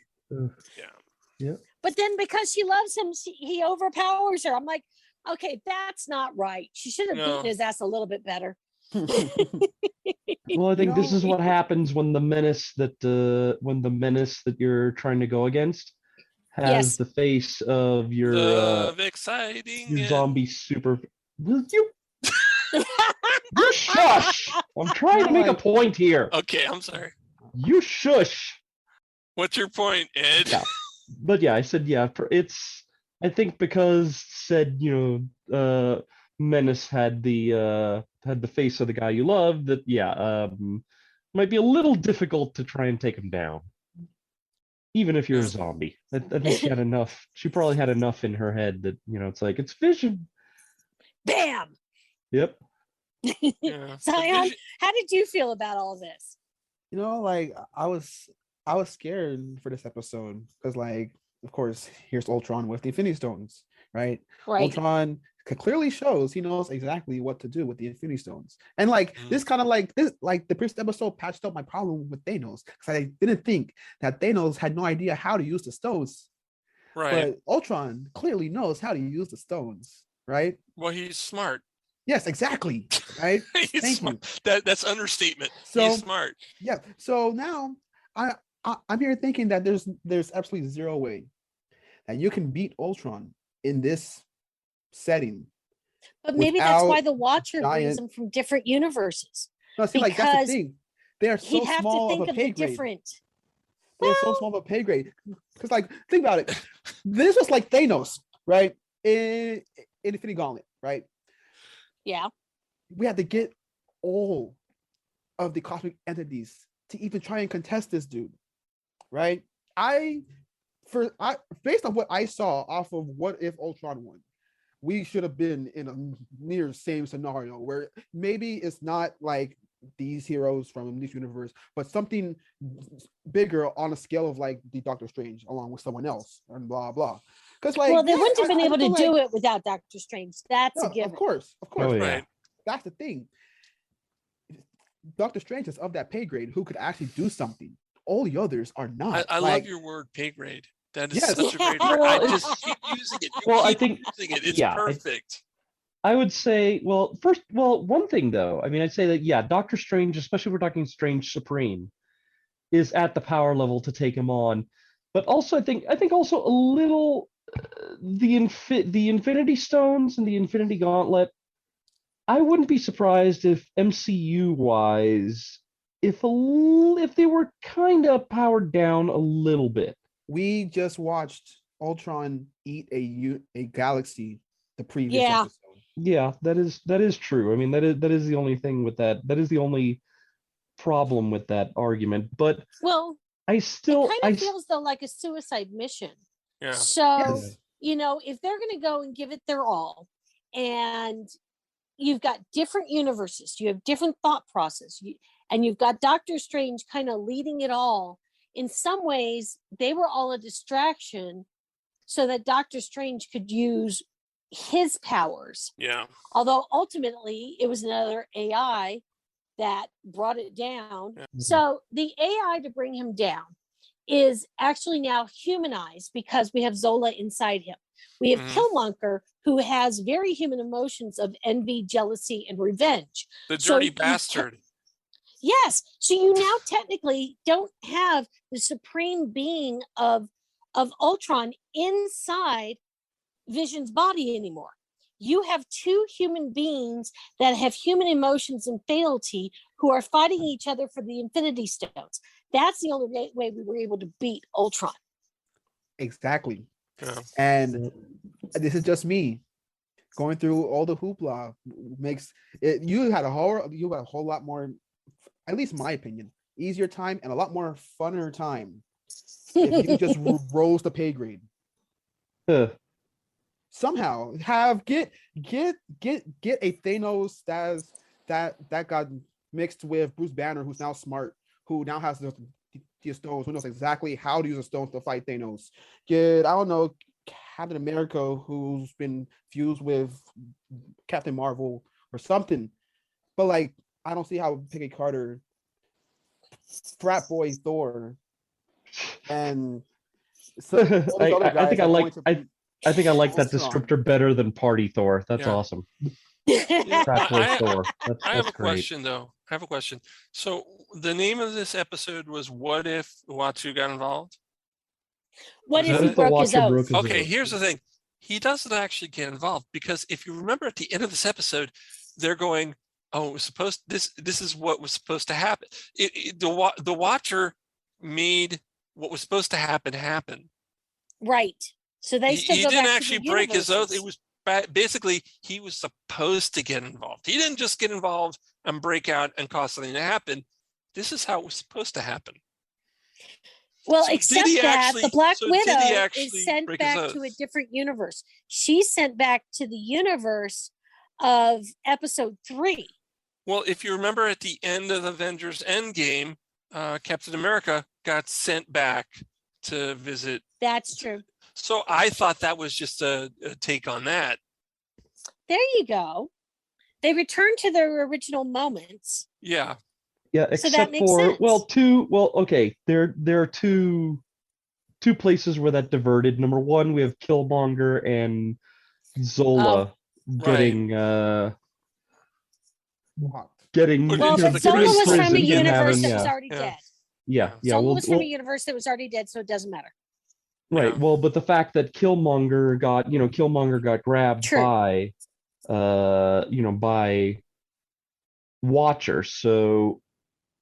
Yeah. But then because she loves him, he overpowers her. I'm like, okay, that's not right. She should have beaten his ass a little bit better. Well, I think this is what happens when the menace that you're trying to go against has the face of your zombie super. Will you? You shush! I'm trying to make a point here. Okay, I'm sorry. You shush. What's your point, Ed? Yeah. But yeah, I said it's. I think because said Menace had the face of the guy you love. That might be a little difficult to try and take him down. Even if you're a zombie, I think she had enough. She probably had enough in her head that it's like it's Vision. Bam. Yep. Zion, how did you feel about all this? You know, like I was scared for this episode because, like, of course, here's Ultron with the Infinity Stones, right? Ultron clearly shows he knows exactly what to do with the Infinity Stones. And like this kind of like this, like the first episode patched up my problem with Thanos because I didn't think that Thanos had no idea how to use the stones. Right. But Ultron clearly knows how to use the stones, right? Well, he's smart. Yes, exactly. Right. He's Thank smart. you. That's understatement. So, he's smart. Yeah. So now I'm here thinking that there's absolutely zero way that you can beat Ultron in this setting. But maybe that's why the without Watcher brings them from different universes. No, see, like that's the thing. They are so he'd have to small think of a of pay the grade. different. They're so small of a pay grade. Because, like, think about it. This was like Thanos, right? In Infinity Gauntlet, right? Yeah. We had to get all of the cosmic entities to even try and contest this dude, right? Based on what I saw off of What If Ultron Won, we should have been in a near same scenario where maybe it's not like these heroes from this universe, but something bigger on a scale of like the Doctor Strange along with someone else and blah blah. Because like, well, they wouldn't have been able to do it without Doctor Strange. That's a given. Of course, Oh, yeah. Right. That's the thing. Doctor Strange is of that pay grade who could actually do something. All the others are not. I like, love your word pay grade. That is Yes. such a great word. I just keep using it. Well, I keep think- using it. It's yeah, perfect. I would say, one thing though, I mean, I'd say that, yeah, Doctor Strange, especially if we're talking Strange Supreme, is at the power level to take him on. But also, I think also a little, the Infinity Stones and the Infinity Gauntlet, I wouldn't be surprised if MCU-wise, if they were kind of powered down a little bit. we just watched Ultron eat a galaxy the previous Yeah. episode. Yeah, that is true. I mean, that is the only thing with that. That is the only problem with that argument. But Well, it kind of feels though like a suicide mission. Yeah. So, Yes. if they're going to go and give it their all, and you've got different universes, you have different thought process, and you've got Doctor Strange kind of leading it all. In some ways, they were all a distraction so that Doctor Strange could use his powers. Yeah. Although ultimately it was another AI that brought it down. Yeah. So the AI to bring him down is actually now humanized because we have Zola inside him. We have Killmonger, who has very human emotions of envy, jealousy, and revenge. The So dirty bastard. Yes. So you now technically don't have the supreme being of Ultron inside Vision's body anymore. You have two human beings that have human emotions and fealty who are fighting each other for the Infinity Stones. That's the only way we were able to beat Ultron. Exactly. Yeah. And this is just me going through all the hoopla makes it. You had a whole lot more, at least in my opinion, easier time and a lot more funner time if you just rose the pay grade. Somehow get a Thanos that got mixed with Bruce Banner, who's now smart, who now has the stones, who knows exactly how to use the stones to fight Thanos. Get, I don't know, Captain America, who's been fused with Captain Marvel or something. But like, I don't see how Peggy Carter, frat boy Thor, and so I think I like that Strong. descriptor better than Party Thor. That's Yeah. awesome. Yeah, Frat boy Thor. I have That's a great. question though. I have a question. So the name of this episode was "What If Uatu Got Involved?" What Is if that he it? broke his Watcher oath? broke his Okay, oath. here's the thing. He doesn't actually get involved because if you remember at the end of this episode, they're going, "Oh, it was supposed this is what was supposed to happen." The Watcher made what was supposed to happen. Right. So they still He go didn't back actually to the break his oath. universes. It was basically he was supposed to get involved. He didn't just get involved and break out and cause something to happen. This is how it was supposed to happen. Well, So did except he that actually- the Black so did he Widow actually is sent break his back to a oath? different universe. She's sent back to the universe of episode 3. Well, if you remember at the end of Avengers Endgame, Captain America got sent back to visit. That's true. So I thought that was just a take on that. There you go. They return to their original moments. Yeah. Yeah, So except that makes for sense. okay. There are two places where that diverted. Number one, we have Killmonger and Zola getting getting Put Well, into but the Zola was prison from a and universe that yeah. was already Yeah. dead. yeah. Zola was from a universe that was already dead, so it doesn't matter. Right. Yeah. Well, but the fact that Killmonger got grabbed True. by by Watcher. So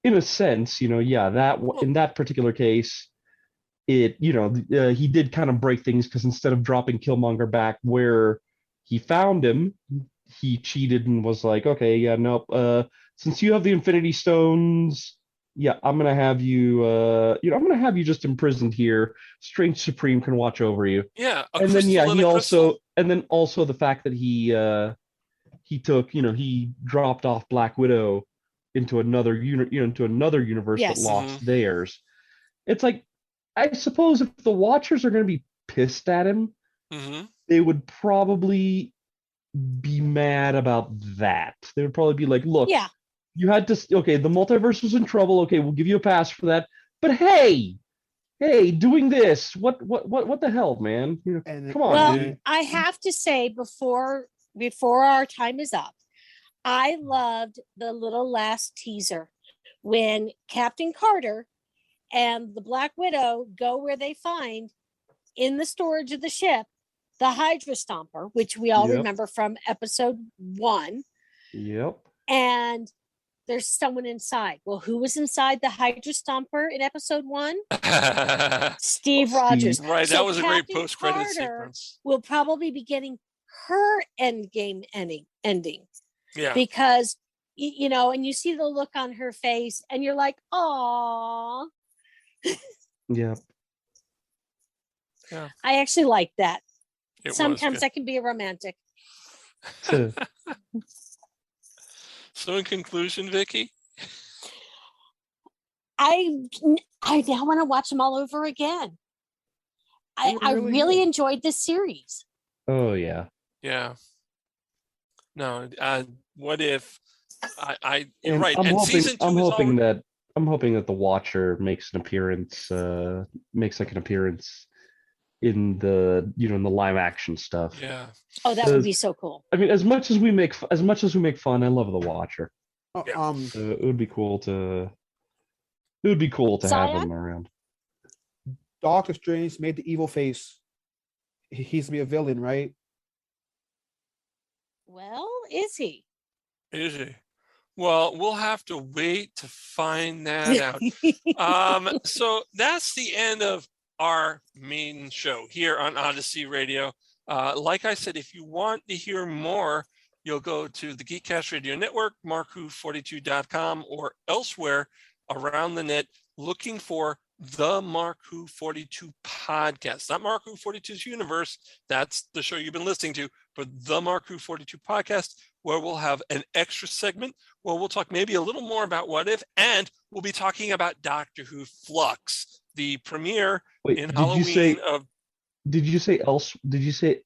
in a sense, in that particular case, it he did kind of break things because instead of dropping Killmonger back where he found him, he cheated and was like, okay, yeah, nope. Since you have the Infinity Stones, yeah, I'm gonna have you. I'm gonna have you just imprisoned here. Strange Supreme can watch over you. Yeah. And then crystal in he a also, crystal. and then also the fact that he took, he dropped off Black Widow into another universe that Yes. lost theirs. It's like, I suppose if the Watchers are going to be pissed at him, they would probably be mad about that. They would probably be like, look, Yeah. you had to, okay, the multiverse was in trouble. Okay, we'll give you a pass for that. But hey, doing this, what the hell, man? Come on, Well, dude. I have to say before our time is up, I loved the little last teaser when Captain Carter and the Black Widow go where they find in the storage of the ship the Hydra Stomper, which we all remember from episode 1. Yep. And there's someone inside. Well, who was inside the Hydra Stomper in episode 1? Steve Rogers. Right, So that was a great Captain post-credit Carter sequence. will probably be getting her endgame ending. Yeah. Because, and you see the look on her face and you're like, "Aw." Yep. Yeah. I actually like that. It was Sometimes good. I can be a romantic. So, So in conclusion, Vicky? I now want to watch them all over again. I really enjoyed this series. oh yeah. Yeah. No, what if you're right. I'm And hoping, season 2 I'm hoping that the Watcher makes an appearance, in the in the live action stuff. Yeah. Oh, that would be so cool. I mean, as much as we make fun, I love the Watcher. Yeah. So it would be cool to have him around. Doctor Strange made the evil face. He's to be a villain, right? Well, is he? Is he? Well, we'll have to wait to find that out. So that's the end of our main show here on Odyssey Radio. Like I said, if you want to hear more, you'll go to the Geekcast Radio Network, markwho42.com, or elsewhere around the net looking for the Mark Who 42 podcast. Not Mark Who 42's Universe. That's the show you've been listening to, but the Mark Who 42 podcast, where we'll have an extra segment where we'll talk maybe a little more about What If, and we'll be talking about Doctor Who Flux, the premiere in Halloween of... Did you say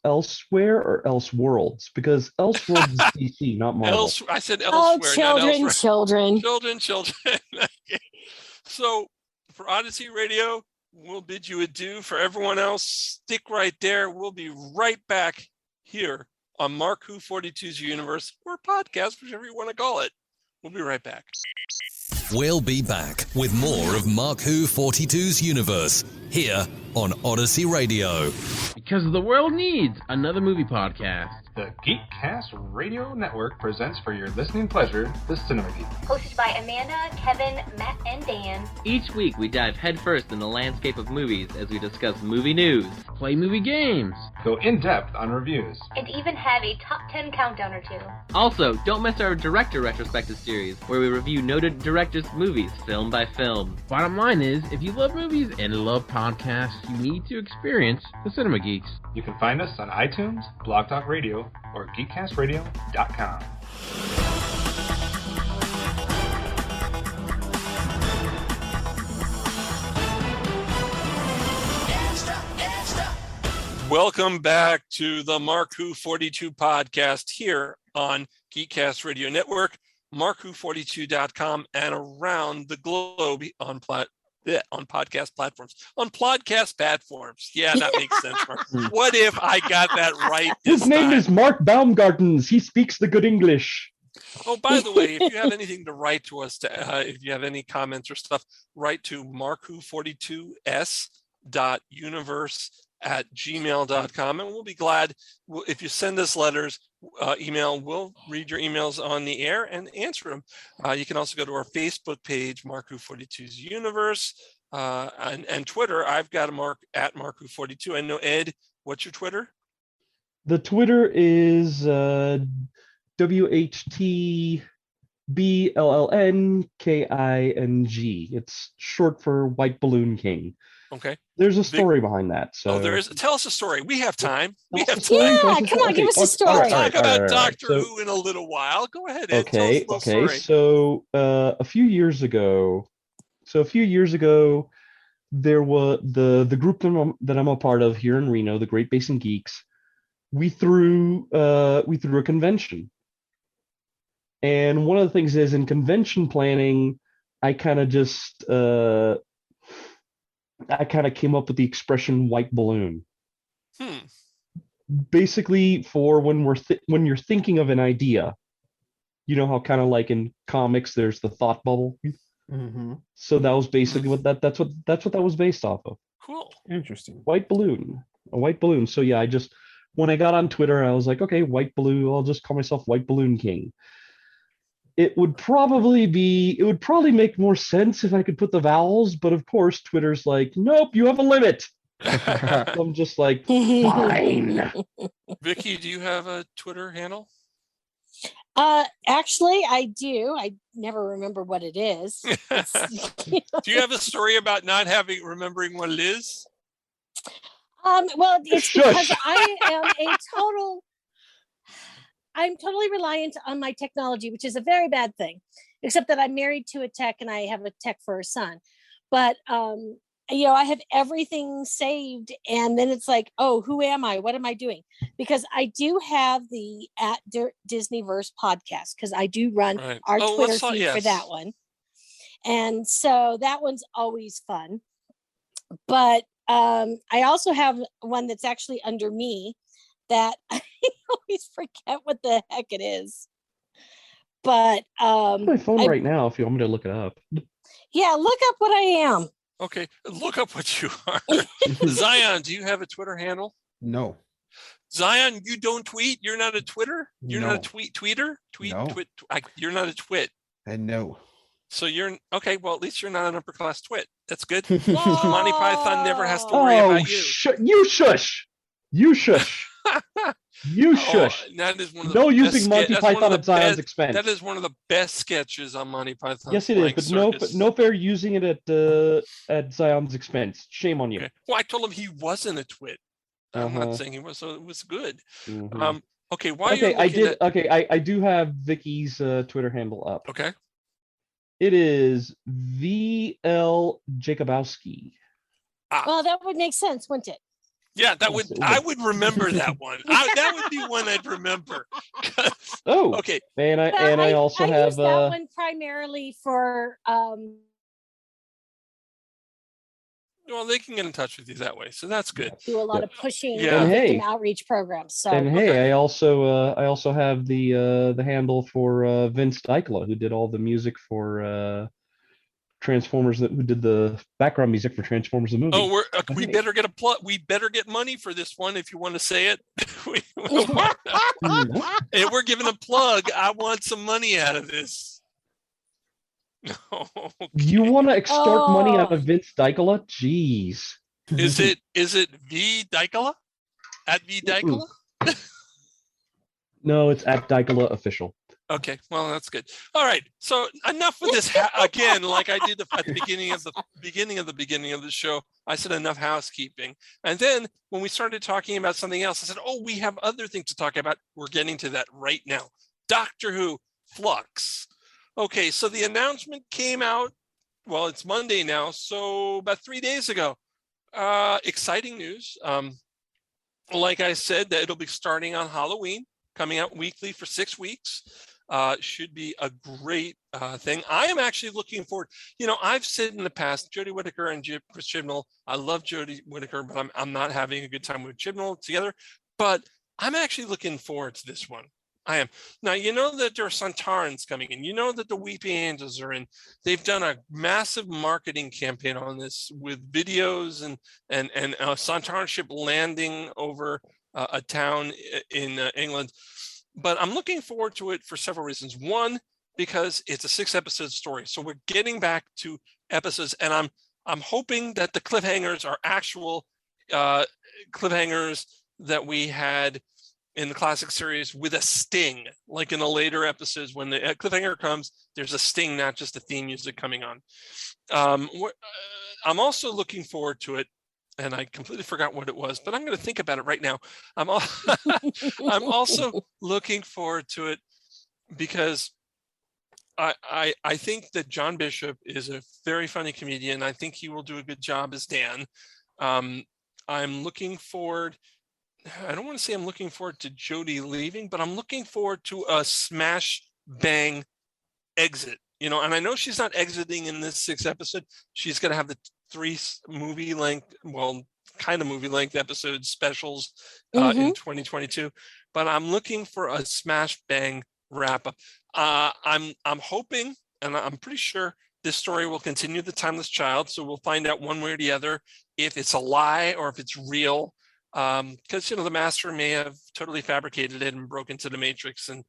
elsewhere or Elseworlds? Because Elseworlds is DC, not Marvel. I said elsewhere. Oh, not children. Okay. So for Odyssey Radio, we'll bid you adieu. For everyone else, stick right there. We'll be right back here on Mark Who 42's Universe, or podcast, whichever you want to call it. We'll be right back. We'll be back with more of Mark Who 42's Universe here on Odyssey Radio. Because the world needs another movie podcast. The Geekcast Radio Network presents for your listening pleasure the Cinema Geek. Hosted by Amanda, Kevin, Matt, and Dan. Each week we dive headfirst in the landscape of movies as we discuss movie news, play movie games, Go in depth on reviews, And even have a top 10 countdown or two. Also, don't miss our director retrospective series, where we review noted directors' movies film by film. Bottom line is, if you love movies and love podcasts, you need to experience the Cinema Geeks. You can find us on iTunes, Blog Talk Radio, or geekcastradio.com. Welcome back to the Mark Who 42 podcast here on Geekcast Radio Network, markwho42.com, and around the globe on podcast platforms. On podcast platforms. Yeah, that makes sense, Mark. What if I got that right this His name time? is Mark Baumgarten. He speaks the good English. Oh, by the way, if you have anything to write to us, if you have any comments or stuff, write to markwho42s.universe@gmail.com, and we'll be glad if you send us letters, email. We'll read your emails on the air and answer them. You can also go to our Facebook page, Mark Who 42's Universe, and Twitter. I've got a Mark at Mark Who 42. I know, Ed, what's your Twitter? The Twitter is WHTBLLNKING. It's short for White Balloon King. Okay. There's a story behind that. So there is. Tell us a story. We have time. Yeah, come on, give us a story. We'll talk about Doctor Who in a little while. Go ahead, Ed. Tell us a little story. So a few years ago, there was the group that I'm a part of here in Reno, the Great Basin Geeks. We threw a convention. And one of the things is in convention planning, I kind of came up with the expression white balloon. Basically, for when you're thinking of an idea, you know how kind of like in comics, there's the thought bubble. Mm-hmm. So that was basically that's what that was based off of. Cool. Interesting. A white balloon. So yeah, when I got on Twitter, I was like, okay, white balloon. I'll just call myself White Balloon King. It would probably make more sense if I could put the vowels, but of course, Twitter's like, nope, you have a limit. I'm just like, fine. Vicky, do you have a Twitter handle? Actually, I do. I never remember what it is. Do you have a story about not remembering what it is? Well, it's because I'm totally reliant on my technology, which is a very bad thing, except that I'm married to a tech and I have a tech for a son. But, I have everything saved. And then it's like, oh, who am I? What am I doing? Because I do have the Disneyverse podcast, because I do run our Twitter feed for that one. And so that one's always fun. But I also have one that's actually under me that I always forget what the heck it is. But I'm on my phone right now if you want me to look it up. Yeah, look up what I am. Okay, look up what you are. Zion, do you have a Twitter handle? No. Zion, you don't tweet? You're not a Twitter? You're not a tweeter? You're not a twit. And no. So you're okay. Well, at least you're not an upper class twit. That's good. Monty Python never has to worry about you. You shush. You shush. You shush. That is one of the using Monty Python at Zion's expense. That is one of the best sketches on Monty Python. Yes, it is, but no fair using it at Zion's expense. Shame on you. Okay. Well, I told him he wasn't a twit. I'm not saying he was, so it was good. Mm-hmm. Okay, I do have Vicky's Twitter handle up. Okay. It is VL Jakubowski. Well, that would make sense, wouldn't it? Yeah, I would remember that one. That would be one I'd remember. Oh, okay. And I also have use that one primarily for. Well, they can get in touch with you that way, so that's good. Do a lot of pushing and outreach programs. So I also have the handle for Vince Dykla, who did all the music for Transformers, who did the background music for Transformers the movie. Oh, we better get a plug. We better get money for this one if you want to say it. Hey, we're giving a plug. I want some money out of this. Okay. You want to extort money out of Vince Dykla? Jeez. Is it V Dykla? At V Dykla? No, it's at Dykla Official. Okay, well, that's good. All right, so enough of this. Again, like I did at the beginning of the show, I said enough housekeeping. And then when we started talking about something else, I said, oh, we have other things to talk about. We're getting to that right now. Doctor Who Flux. Okay, so the announcement came out, well, it's Monday now, so about 3 days ago. Exciting news. like I said, that it'll be starting on Halloween, coming out weekly for 6 weeks. Should be a great thing. I am actually looking forward. I've said in the past, Jodie Whittaker and Chris Chibnall. I love Jodie Whittaker, but I'm not having a good time with Chibnall together. But I'm actually looking forward to this one. I am. Now, that there are Santarans coming in. That the Weeping Angels are in. They've done a massive marketing campaign on this with videos and a Santaran ship landing over a town in England. But I'm looking forward to it for several reasons. One, because it's a 6-episode story, so we're getting back to episodes, and I'm hoping that the cliffhangers are actual cliffhangers that we had in the classic series with a sting, like in the later episodes when the cliffhanger comes, there's a sting, not just the theme music coming on. I'm also looking forward to it, and I completely forgot what it was, but I'm going to think about it right now. I'm also looking forward to it because I think that John Bishop is a very funny comedian. I think he will do a good job as Dan. I'm looking forward. I don't want to say I'm looking forward to Jodie leaving, but I'm looking forward to a smash bang exit. And I know she's not exiting in this 6th episode. She's going to have the 3 movie length episode specials in 2022. But I'm looking for a smash bang wrap up. I'm hoping, and I'm pretty sure this story will continue the Timeless Child. So we'll find out one way or the other if it's a lie or if it's real. Because the Master may have totally fabricated it and broke into the Matrix and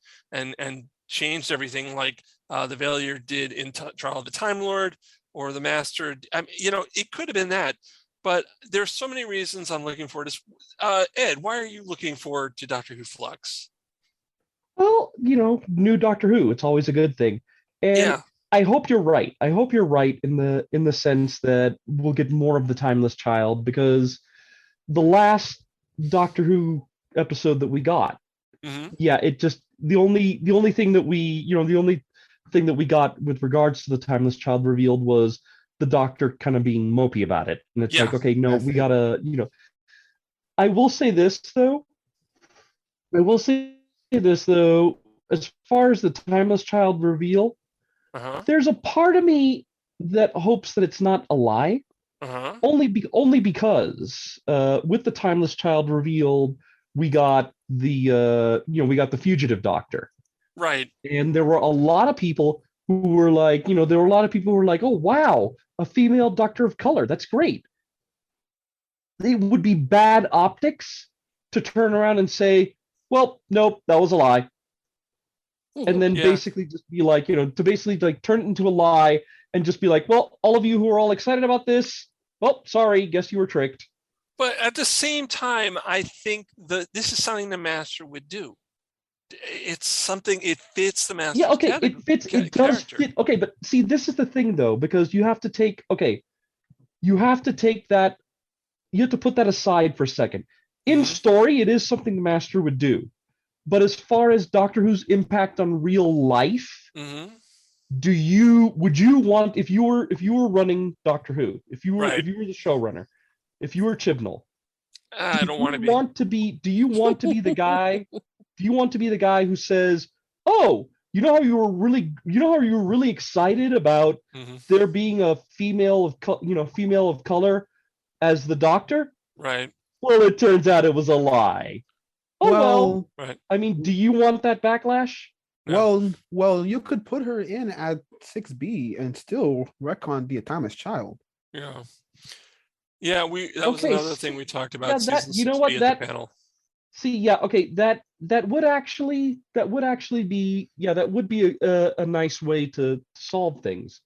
changed everything, like the Failure did in Trial of the Time Lord, or the Master. It could have been that, but there's so many reasons I'm looking forward to. Ed, why are you looking forward to Doctor Who Flux? Well, new Doctor Who, it's always a good thing, and yeah. I hope you're right. I hope you're right in the sense that we'll get more of the Timeless Child, because the last Doctor Who episode that we got, it just the only thing that we got with regards to the Timeless Child revealed was the Doctor kind of being mopey about it, and it's like, okay, no, we gotta, I will say this though. As far as the Timeless Child reveal, there's a part of me that hopes that it's not a lie. Only because with the Timeless Child revealed, we got the fugitive Doctor, right? And there were a lot of people who were like, oh wow, a female Doctor of color, that's great. It would be bad optics to turn around and say, well, nope, that was a lie, and then basically just be like, to basically like turn it into a lie and just be like, well, all of you who are all excited about this, well, sorry, guess you were tricked. But at the same time, I think this is something the Master would do. It's something, it fits the Master's it fits, it does fit. Okay, but see, this is the thing though, because you have to put that aside for a second. In story, it is something the Master would do. But as far as Doctor Who's impact on real life, would you want, if you were running Doctor Who, if you were the showrunner, if you were Chibnall, I don't want to be. Do you want to be the guy? Do you want to be the guy who says, "Oh, you know how you were really excited about there being a female of color as the Doctor?" Right. Well, it turns out it was a lie. Oh well. Right. I mean, do you want that backlash? No. Well, you could put her in at 6B and still retcon the Timeless Child. Yeah. Yeah, that was another thing we talked about. That panel. See, that would actually be that would be a nice way to solve things,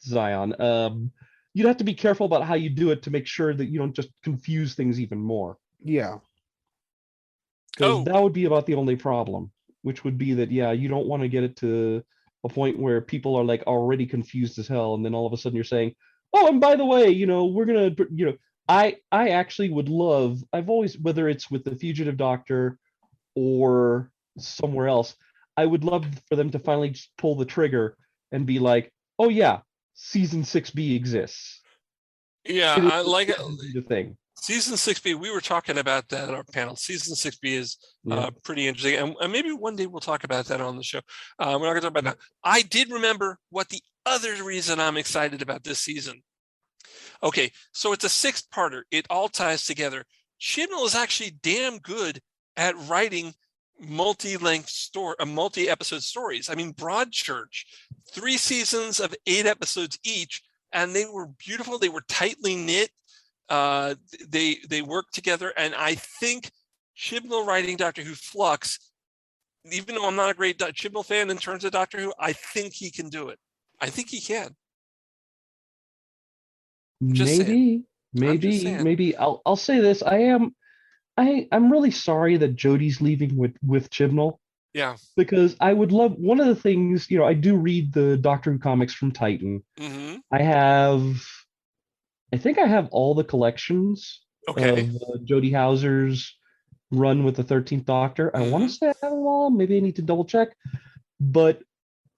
Zion. You'd have to be careful about how you do it to make sure that you don't just confuse things even more. Yeah. Because that would be about the only problem, which would be that, you don't want to get it to a point where people are like already confused as hell, and then all of a sudden you're saying, oh, and by the way, we're going to, I actually would love, I've always, whether it's with the Fugitive Doctor or somewhere else, I would love for them to finally just pull the trigger and be like, oh yeah, season 6B exists. Yeah, I like it. The thing. Season 6B, we were talking about that at our panel. Season 6B is pretty interesting. And maybe one day we'll talk about that on the show. We're not going to talk about that. I did remember what the other reason I'm excited about this season. Okay, so it's a 6-parter. It all ties together. Chibnall is actually damn good at writing multi-episode stories. I mean, Broadchurch, 3 seasons of 8 episodes each, and they were beautiful. They were tightly knit. They work together, and I think Chibnall writing Doctor Who Flux, even though I'm not a great Chibnall fan in terms of Doctor Who, I think he can do it. I think he can. Maybe. I'll say this. I'm really sorry that Jodie's leaving with Chibnall. Yeah. Because I would love, one of the things, I do read the Doctor Who comics from Titan. Mm-hmm. I think I have all the collections of Jodie Houser's run with the 13th Doctor. I want to say I have them all. Maybe I need to double check. But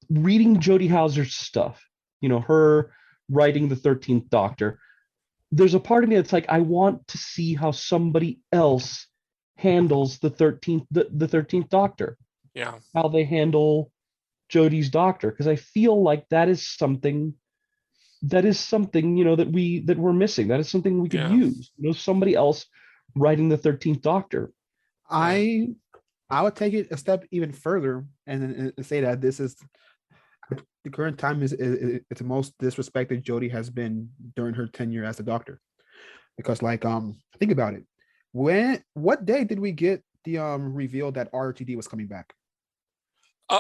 reading Jodie Houser's stuff, her writing the 13th Doctor, there's a part of me that's like, I want to see how somebody else handles the 13th Doctor. Yeah. How they handle Jodie's Doctor, because I feel like that is something that we're missing. That is something we could use. Somebody else writing the 13th Doctor. I would take it a step even further and say that this is the current time is it's the most disrespected Jodie has been during her tenure as a Doctor. Because think about it. What day did we get the reveal that RTD was coming back?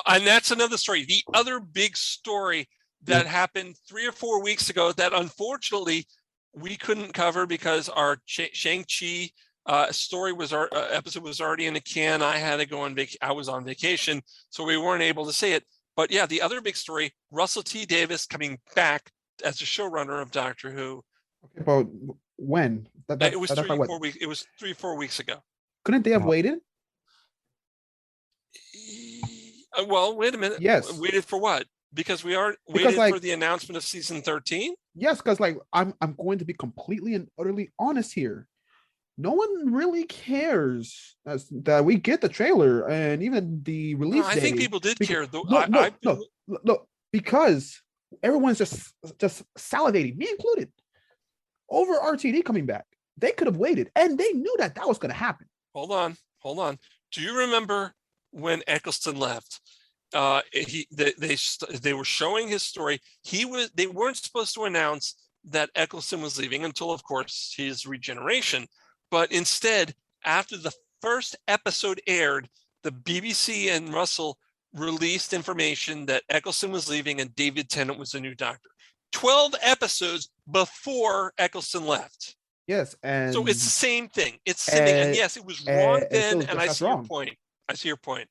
And that's another story. The other big story that happened 3 or 4 weeks ago that unfortunately we couldn't cover because our Shang-Chi episode was already in the can. I had to go on I was on vacation, so we weren't able to say it. But yeah, the other big story, Russell T. Davies coming back as the showrunner of Doctor Who. Okay, but when? It was 3 or 4 weeks. It was 3 or 4 weeks ago. Couldn't they have waited? Well, wait a minute. Yes. Waited for what? Because we are waiting for the announcement of season 13? Yes, because I'm going to be completely and utterly honest here. No one really cares that we get the trailer and even the release date. I think people did care. No, because everyone's just salivating, me included, over RTD coming back. They could have waited, and they knew that was going to happen. Hold on. Do you remember when Eccleston left? They were showing his story. They weren't supposed to announce that Eccleston was leaving until, of course, his regeneration. But instead, after the first episode aired, the BBC and Russell released information that Eccleston was leaving and David Tennant was the new Doctor. 12 episodes before Eccleston left. Yes, and so it's the same thing. It's the same thing. And yes, it was wrong then, and I see your point.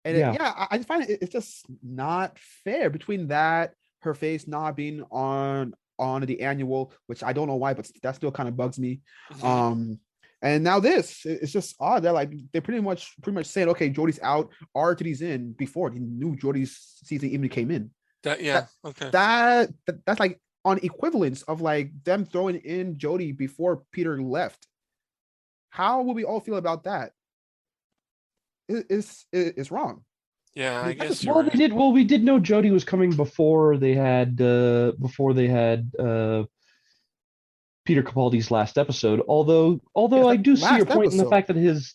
And I find it's just not fair between that, her face not being on the annual, which I don't know why, but that still kind of bugs me. Mm-hmm. And now it's just odd that they pretty much saying, okay, Jodie's out, RTD's in before the new Jodie's season even came in. That's like on equivalence of them throwing in Jodie before Peter left. How will we all feel about that? It's wrong. Yeah, I guess. We did know Jodie was coming before they had Peter Capaldi's last episode. Although I do see your point in the fact that his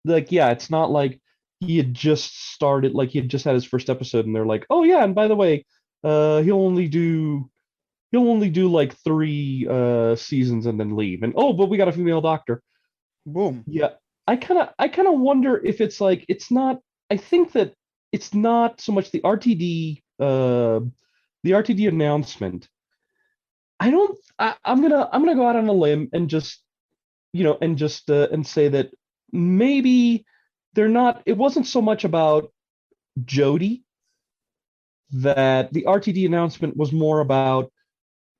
it's not like he had just started, he had just had his first episode, and they're like, oh yeah, and by the way, he'll only do 3 seasons and then leave, and but we got a female Doctor. Boom. Yeah. I kind of wonder if it's it's not. I think that it's not so much the RTD announcement. I'm gonna go out on a limb and just and say that maybe they're not. It wasn't so much about Jodie. That the RTD announcement was more about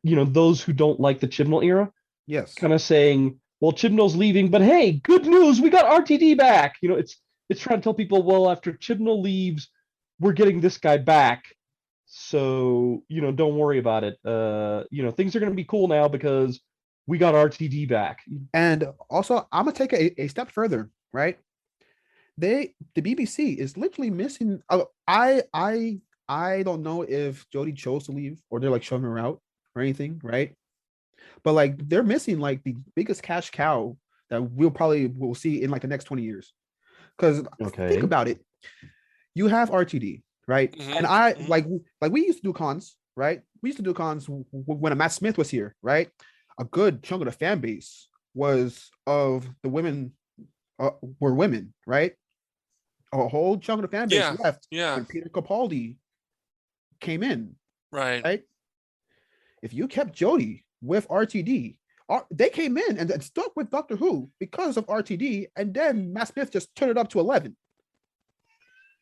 those who don't like the Chibnall era. Yes. Kind of saying, well, Chibnall's leaving, but hey, good news, we got RTD back. It's trying to tell people, well, after Chibnall leaves, we're getting this guy back. So, don't worry about it. Things are going to be cool now because we got RTD back. And also, I'm gonna take a step further, right? The BBC is literally missing. I don't know if Jodie chose to leave or they're like showing her out or anything, right? But like they're missing like the biggest cash cow that will see in like the next 20 years. Because think about it, you have RTD, right? And I like we used to do cons, right? We used to do cons when Matt Smith was here, right? A good chunk of the fan base was of the women were women, right? A whole chunk of the fan base left when Peter Capaldi came in, right? If you kept Jodie with RTD, they came in and stuck with Doctor Who because of RTD, and then Matt Smith just turned it up to 11.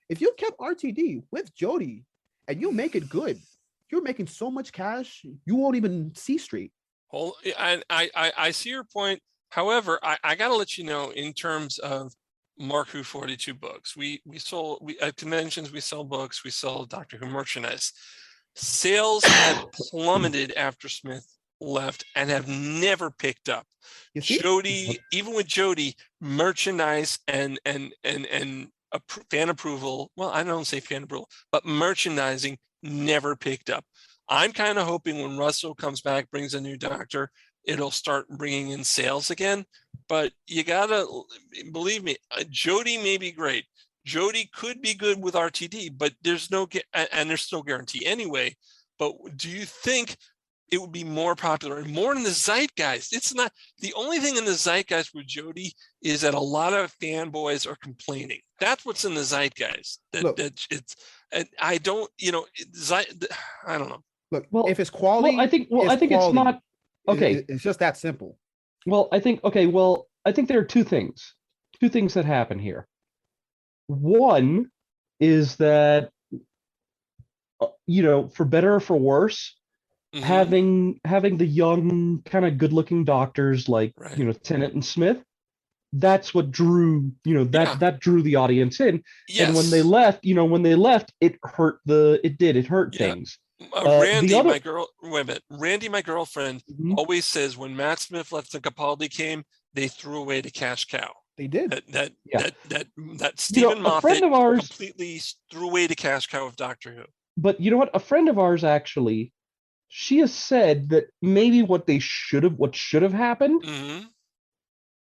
If you kept RTD with Jodie and you make it good, you're making so much cash you won't even see straight. I see your point. However, I gotta let you know, in terms of Mark Who 42 books, we at conventions, we sell books, we sell Doctor Who merchandise. Sales had plummeted after Smith left and have never picked up. Jodie, even with Jodie, merchandise and fan approval, well, I don't say fan approval, but merchandising never picked up. I'm kind of hoping when Russell comes back, brings a new doctor, it'll start bringing in sales again. But you gotta believe me, Jodie may be great. Jodie could be good with RTD, but there's no guarantee anyway. But do you think it would be more popular and more in the zeitgeist? It's not the only thing in the zeitgeist with Jodie is that a lot of fanboys are complaining. That's what's in the zeitgeist. I don't know. Look, if it's quality, I think it's not okay. It's just that simple. Well, I think there are two things that happen here. One is that, for better or for worse, having the young kind of good-looking doctors like Tennant and Smith, that's what drew that drew the audience in. Yes. And when they left, it hurt things. Randy, my girlfriend, always says when Matt Smith left and Capaldi came, they threw away the cash cow. They did. That Stephen Moffat completely threw away the cash cow of Doctor Who. But you know what? A friend of ours actually, she has said that maybe what should have happened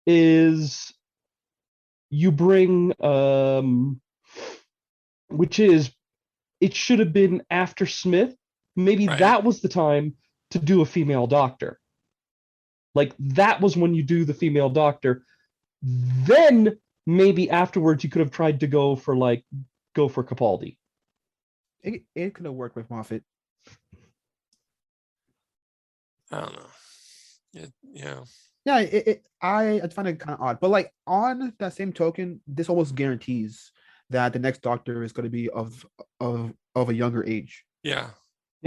is you bring which is it should have been after Smith. Maybe that was the time to do a female doctor. Like that was when you do the female doctor. Then maybe afterwards you could have tried to go for Capaldi. It could have worked with Moffat. I don't know. I find it kind of odd, but like on that same token, this almost guarantees that the next Doctor is going to be of a younger age. Yeah,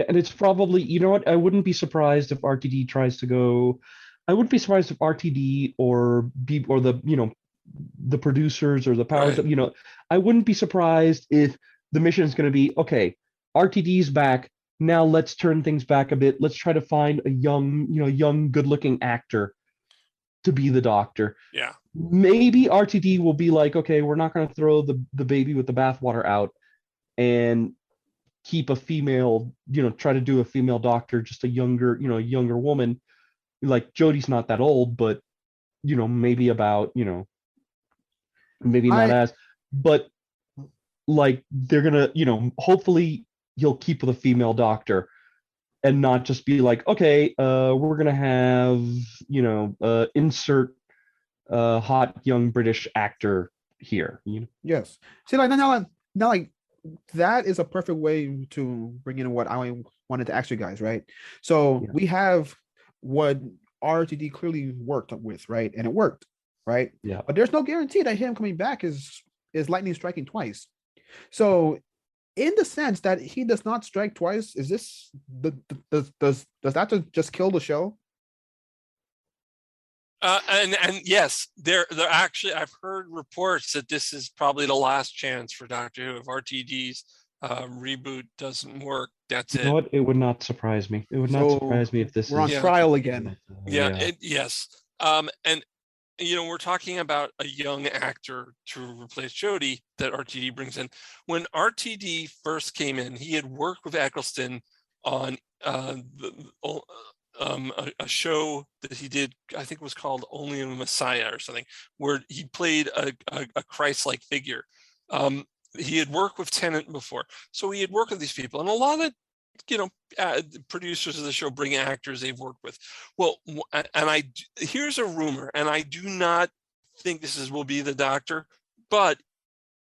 and it's probably, I wouldn't be surprised if RTD tries to go. I wouldn't be surprised if RTD or the producers or the powers that I wouldn't be surprised if the mission is going to be, okay, RTD's back. Now let's turn things back a bit. Let's try to find a young, good-looking actor to be the Doctor. Yeah. Maybe RTD will be like, okay, we're not going to throw the baby with the bathwater out and keep a female, try to do a female Doctor, just a younger woman. Like Jodie's not that old, but maybe about, maybe not as, but like they're gonna, hopefully he'll keep with a female Doctor and not just be like, okay, we're gonna have, insert hot young British actor here. Yes. See, like now, like that is a perfect way to bring in what I wanted to ask you guys, right? So we have what RTD clearly worked with, right? And it worked, right? Yeah. But there's no guarantee that him coming back is lightning striking twice. So in the sense that he does not strike twice, is this does that just kill the show? And yes, they're actually, I've heard reports that this is probably the last chance for Doctor Who if RTD's reboot doesn't work, that's You it. know what? It would not surprise me. It would not surprise me if this we're on is trial again. Yes. And we're talking about a young actor to replace Jodie that RTD brings in. When RTD first came in, he had worked with Eccleston on a show that he did, I think it was called Only a Messiah or something, where he played a Christ-like figure. He had worked with Tennant before, so he had worked with these people, and a lot of producers of the show bring actors they've worked with. Well, and here's a rumor, and I do not think will be the Doctor, but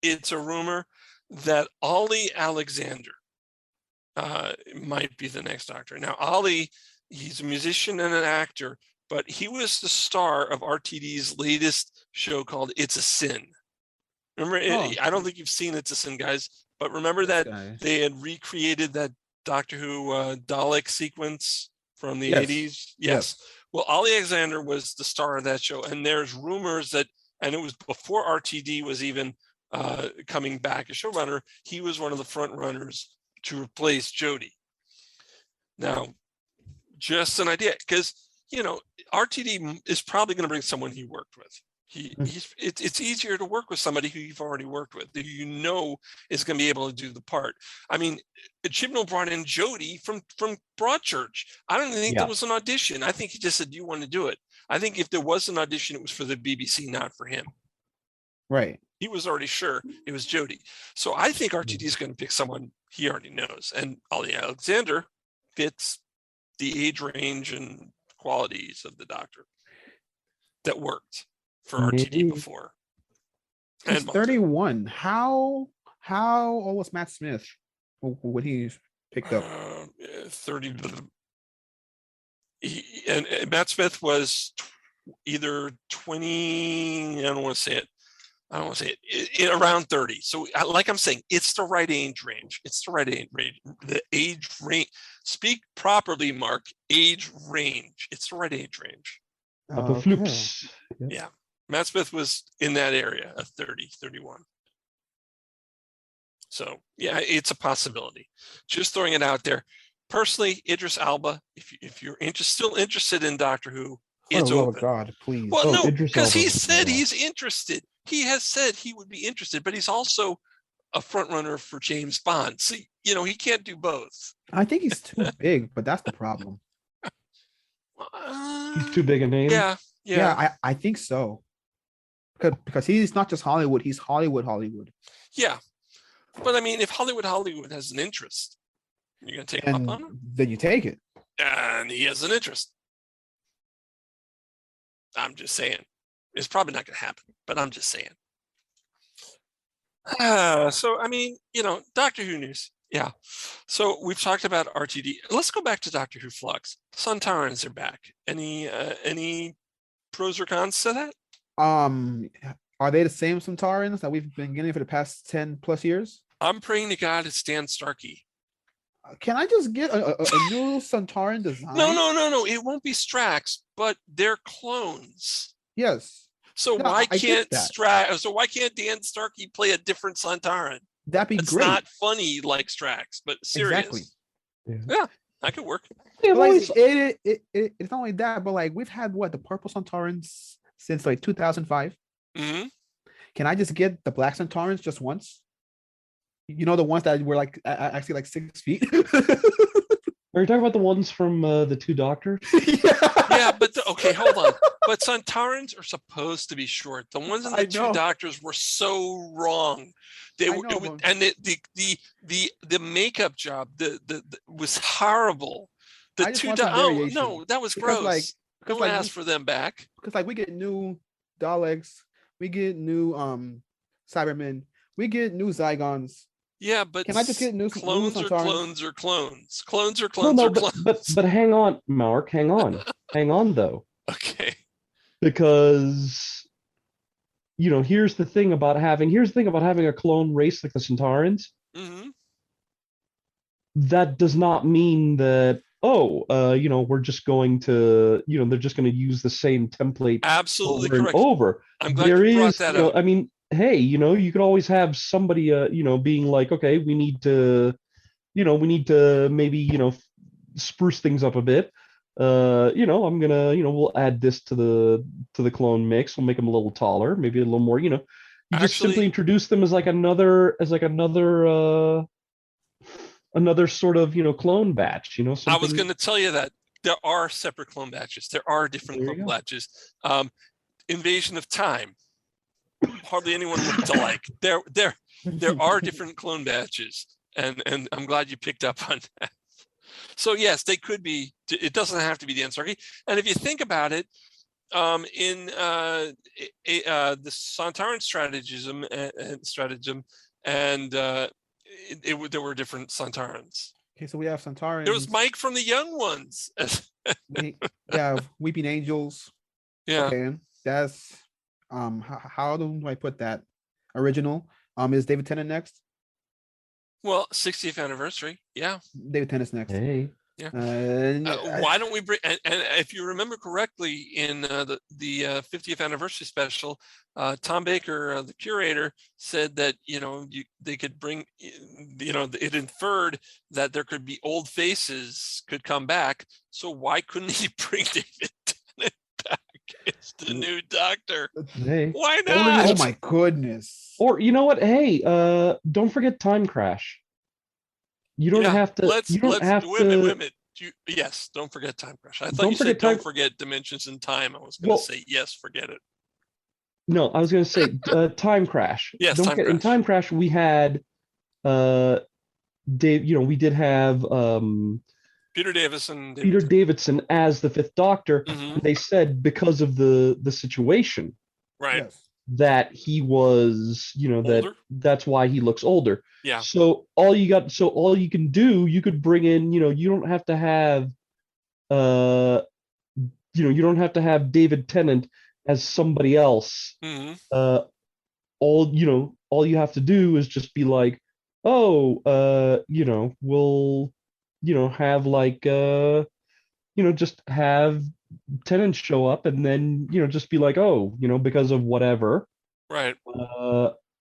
it's a rumor that Ollie Alexander might be the next Doctor. Now, Ollie, he's a musician and an actor, but he was the star of RTD's latest show called It's a Sin. Remember, I don't think you've seen It's a Sin, guys, but remember that they had recreated that Doctor Who Dalek sequence from the 80s? Yes. Well, Ollie Alexander was the star of that show, and there's rumors that, and it was before RTD was even coming back as showrunner, he was one of the front runners to replace Jodie. Now, just an idea, because RTD is probably going to bring someone he worked with. It's easier to work with somebody who you've already worked with, who is going to be able to do the part. I mean, Chibnall brought in Jodie from Broadchurch. I don't think there was an audition. I think he just said, "Do you want to do it?" I think if there was an audition, it was for the BBC, not for him. Right. He was already sure it was Jodie. So I think RTD is going to pick someone he already knows, and Ollie Alexander fits the age range and qualities of the Doctor that worked for RTD before. He's 31. How old was Matt Smith when he picked up? 30. And Matt Smith was either 20. I don't want to say it. Around 30. So, like I'm saying, it's the right age range. It's the right age range. The age range. Speak properly, Mark. Age range. It's the right age range. Flux. Yeah. Matt Smith was in that area of 30, 31. So, yeah, it's a possibility. Just throwing it out there. Personally, Idris Elba, if you're still interested in Doctor Who, it's open. Oh, God, please. Well, no, because he said he's interested. He has said he would be interested, but he's also a front runner for James Bond. So, he can't do both. I think he's too big, but that's the problem. He's too big a name? Yeah, I think so. Because he's not just Hollywood, he's Hollywood. Yeah. But I mean, if Hollywood has an interest, you're going to take him up on him? Then you take it. And he has an interest. I'm just saying. It's probably not going to happen, but I'm just saying. So, I mean, Doctor Who news. Yeah. So we've talked about RTD. Let's go back to Doctor Who Flux. Sontarans are back. Any pros or cons to that? Are they the same Sontarans that we've been getting for the past 10 plus years? I'm praying to God it's Dan Starkey. Can I just get a new Sontaran design? No. It won't be Strax, but they're clones. Yes. So why can't Dan Starkey play a different Sontaran? That'd be it's great. Not funny like Strax, but serious. Exactly. Yeah, that could work. It's not only that, but we've had the purple Sontarans since 2005. Mm-hmm. Can I just get the black Sontarans just once? The ones that were actually 6 feet. Are you talking about the ones from the two Doctors? Yeah, but okay, hold on. But Sontarans are supposed to be short. The ones in the two Doctors were so wrong. And the makeup job was horrible. The two that was gross. Don't ask for them back. Because we get new Daleks, we get new Cybermen, we get new Zygons. Yeah, but can I just get new clones? Clones are clones. Clones are clones. But hang on, Mark. Hang on, though. Okay. Because here's the thing about having a clone race like the Sontarans. Mm-hmm. That does not mean that we're just going to they're just going to use the same template absolutely over correct. and over. I'm glad you brought that up. I mean, hey, you could always have somebody, being like, okay, we need to maybe, spruce things up a bit. I'm gonna, we'll add this to the clone mix. We'll make them a little taller, maybe a little more, you just simply Actually, introduce them as another sort of, clone batch, I was something. going to tell you that there are separate clone batches. There are different There you clone go. batches. Invasion of Time. Hardly anyone looked alike. There are different clone batches, and I'm glad you picked up on that. So yes, they could be. It doesn't have to be the Ansargi. And if you think about it, in the Sontaran stratagem, and there were different Sontarans. Okay, so we have Sontarans. There was Mike from the Young Ones. We have Weeping Angels. Yeah. Okay, that's how do I put that? Original. Is David Tennant next? Well, 60th anniversary. Yeah. David Tennant's next. Hey. Yeah. Why don't we bring? And if you remember correctly, in the 50th anniversary special, Tom Baker, the curator, said that they could bring, it inferred that there could be old faces could come back. So why couldn't he bring David Tennant back as the new Doctor? Hey. Why not? Oh my goodness! Or you know what? Hey, don't forget Time Crash. You don't have to. Let's wait a minute. Yes, don't forget Time Crash. I thought you said don't forget Dimensions in Time. I was going to say yes, forget it. No, I was going to say Time Crash. Yes, In Time Crash, we had Dave. We did have Peter Davison. Peter Davidson as the Fifth Doctor. Mm-hmm. They said because of the situation, right? Yes. That he was, that's why he looks older. Yeah. So all you can do, you could bring in, you don't have to have, you don't have to have David Tennant as somebody else. Mm-hmm. All you have to do is just be like, we'll, have like, just have Tennant show up and then, just be like, because of whatever. Right.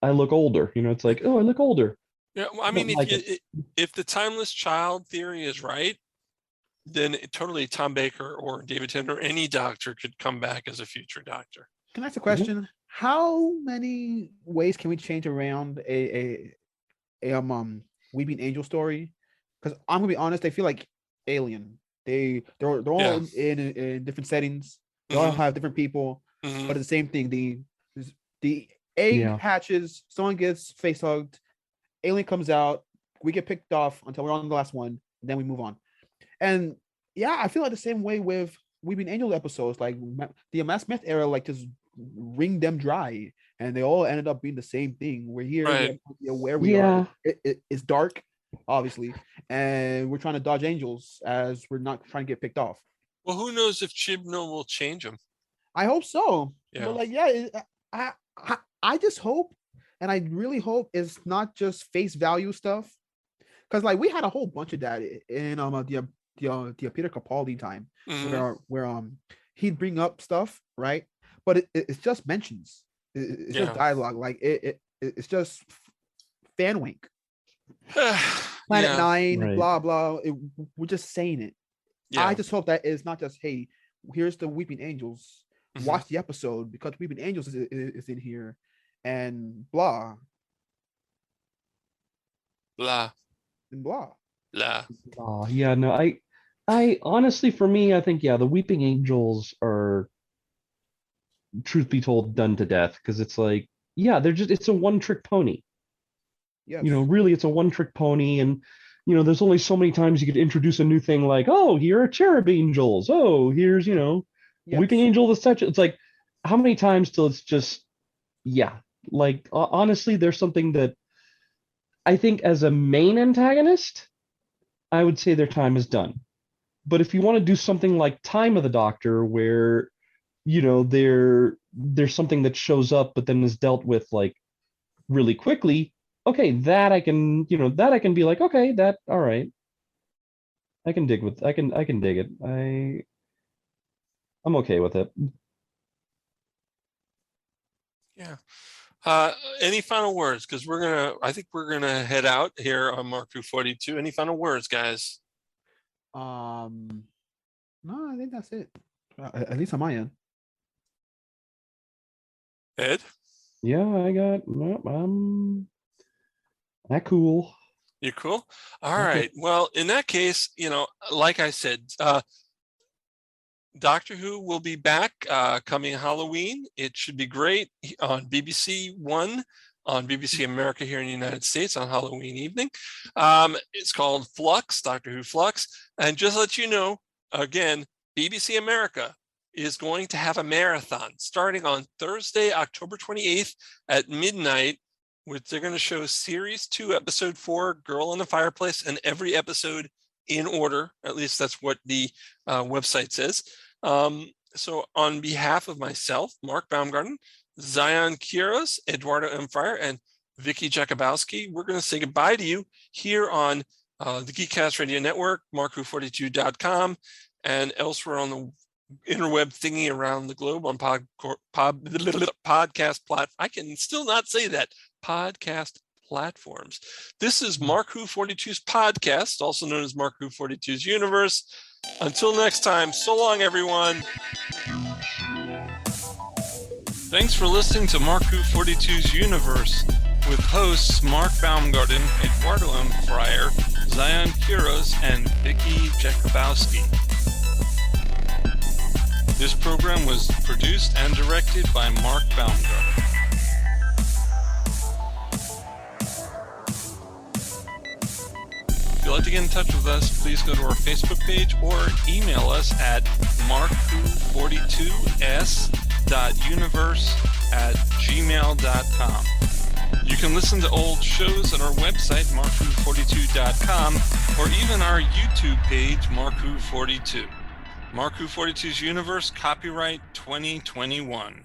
I look older. It's like, oh, I look older. Yeah. Well, I mean, if the timeless child theory is right, then totally Tom Baker or David Tennant or any Doctor could come back as a future Doctor. Can I ask a question? Mm-hmm. How many ways can we change around a Weeping Angel story? Because I'm gonna be honest, they feel like Alien. They're all in different settings. They all have different people, but it's the same thing. The egg hatches, someone gets face hugged, Alien comes out, we get picked off until we're on the last one, and then we move on. And yeah, I feel like the same way with Weeping Angel episodes, like the Matt Smith era, like just wringed them dry, and they all ended up being the same thing. We're here, where we are. It's dark, obviously, and we're trying to dodge angels as we're not trying to get picked off. Well, who knows if Chibnall will change them? I hope so. Yeah. But I just hope, and I really hope it's not just face value stuff, because like we had a whole bunch of that in the Peter Capaldi time, where he'd bring up stuff, right? But it's just mentions. It's just dialogue. Like it's just fan wink. Planet 9, right. Blah blah. We're just saying it. Yeah. I just hope that it's not just, hey, here's the Weeping Angels. Watch the episode because Weeping Angels is in here, and blah blah and blah blah. Oh yeah, no, I honestly, for me, I think the Weeping Angels are, truth be told, done to death, because it's like, it's a one-trick pony. Yes. Really, it's a one-trick pony, and there's only so many times you could introduce a new thing, like, oh, here are cherub angels. Oh, here's Weeping Angel, the such. It's like, how many times till it's just, like, honestly, there's something that I think as a main antagonist, I would say their time is done. But if you want to do something like Time of the Doctor, where, there's something that shows up but then is dealt with like really quickly, okay, that I can, be like, okay, that, all right. I can dig it. I'm okay with it. Yeah. Any final words? Because I think we're gonna head out here on Mark Who 42. Any final words, guys? No, I think that's it. At least on my end. Ed? Yeah, I'm that cool. You're cool? All Okay. right. Well, in that case, like I said, Doctor Who will be back coming Halloween. It should be great on BBC One, on BBC America here in the United States on Halloween evening. It's called Flux, Doctor Who Flux. And just to let you know, again, BBC America is going to have a marathon starting on Thursday, October 28th at midnight, which they're going to show Series 2, Episode 4, Girl in the Fireplace, and every episode in order. At least that's what the website says. So on behalf of myself, Mark Baumgarten, Zion Quiros, Eduardo M. Freyre, and Vicky Jakubowski, we're going to say goodbye to you here on the Geekcast Radio Network, markwho42.com, and elsewhere on the interweb thingy around the globe on podcast platform. I can still not say that. Podcast platforms. This is Mark Who 42's podcast, also known as Mark Who 42's Universe. Until next time, so long, everyone. Thanks for listening to Mark Who 42's Universe with hosts Mark Baumgarten, Eduardo M. Freyre, Zion Quiros, and Vicky Jakubowski. This program was produced and directed by Mark Baumgarten. If you'd like to get in touch with us, please go to our Facebook page or email us at markwho42s.universe@gmail.com. You can listen to old shows at our website, markwho42.com, or even our YouTube page, Mark Who 42. Mark Who 42's Universe, copyright 2021.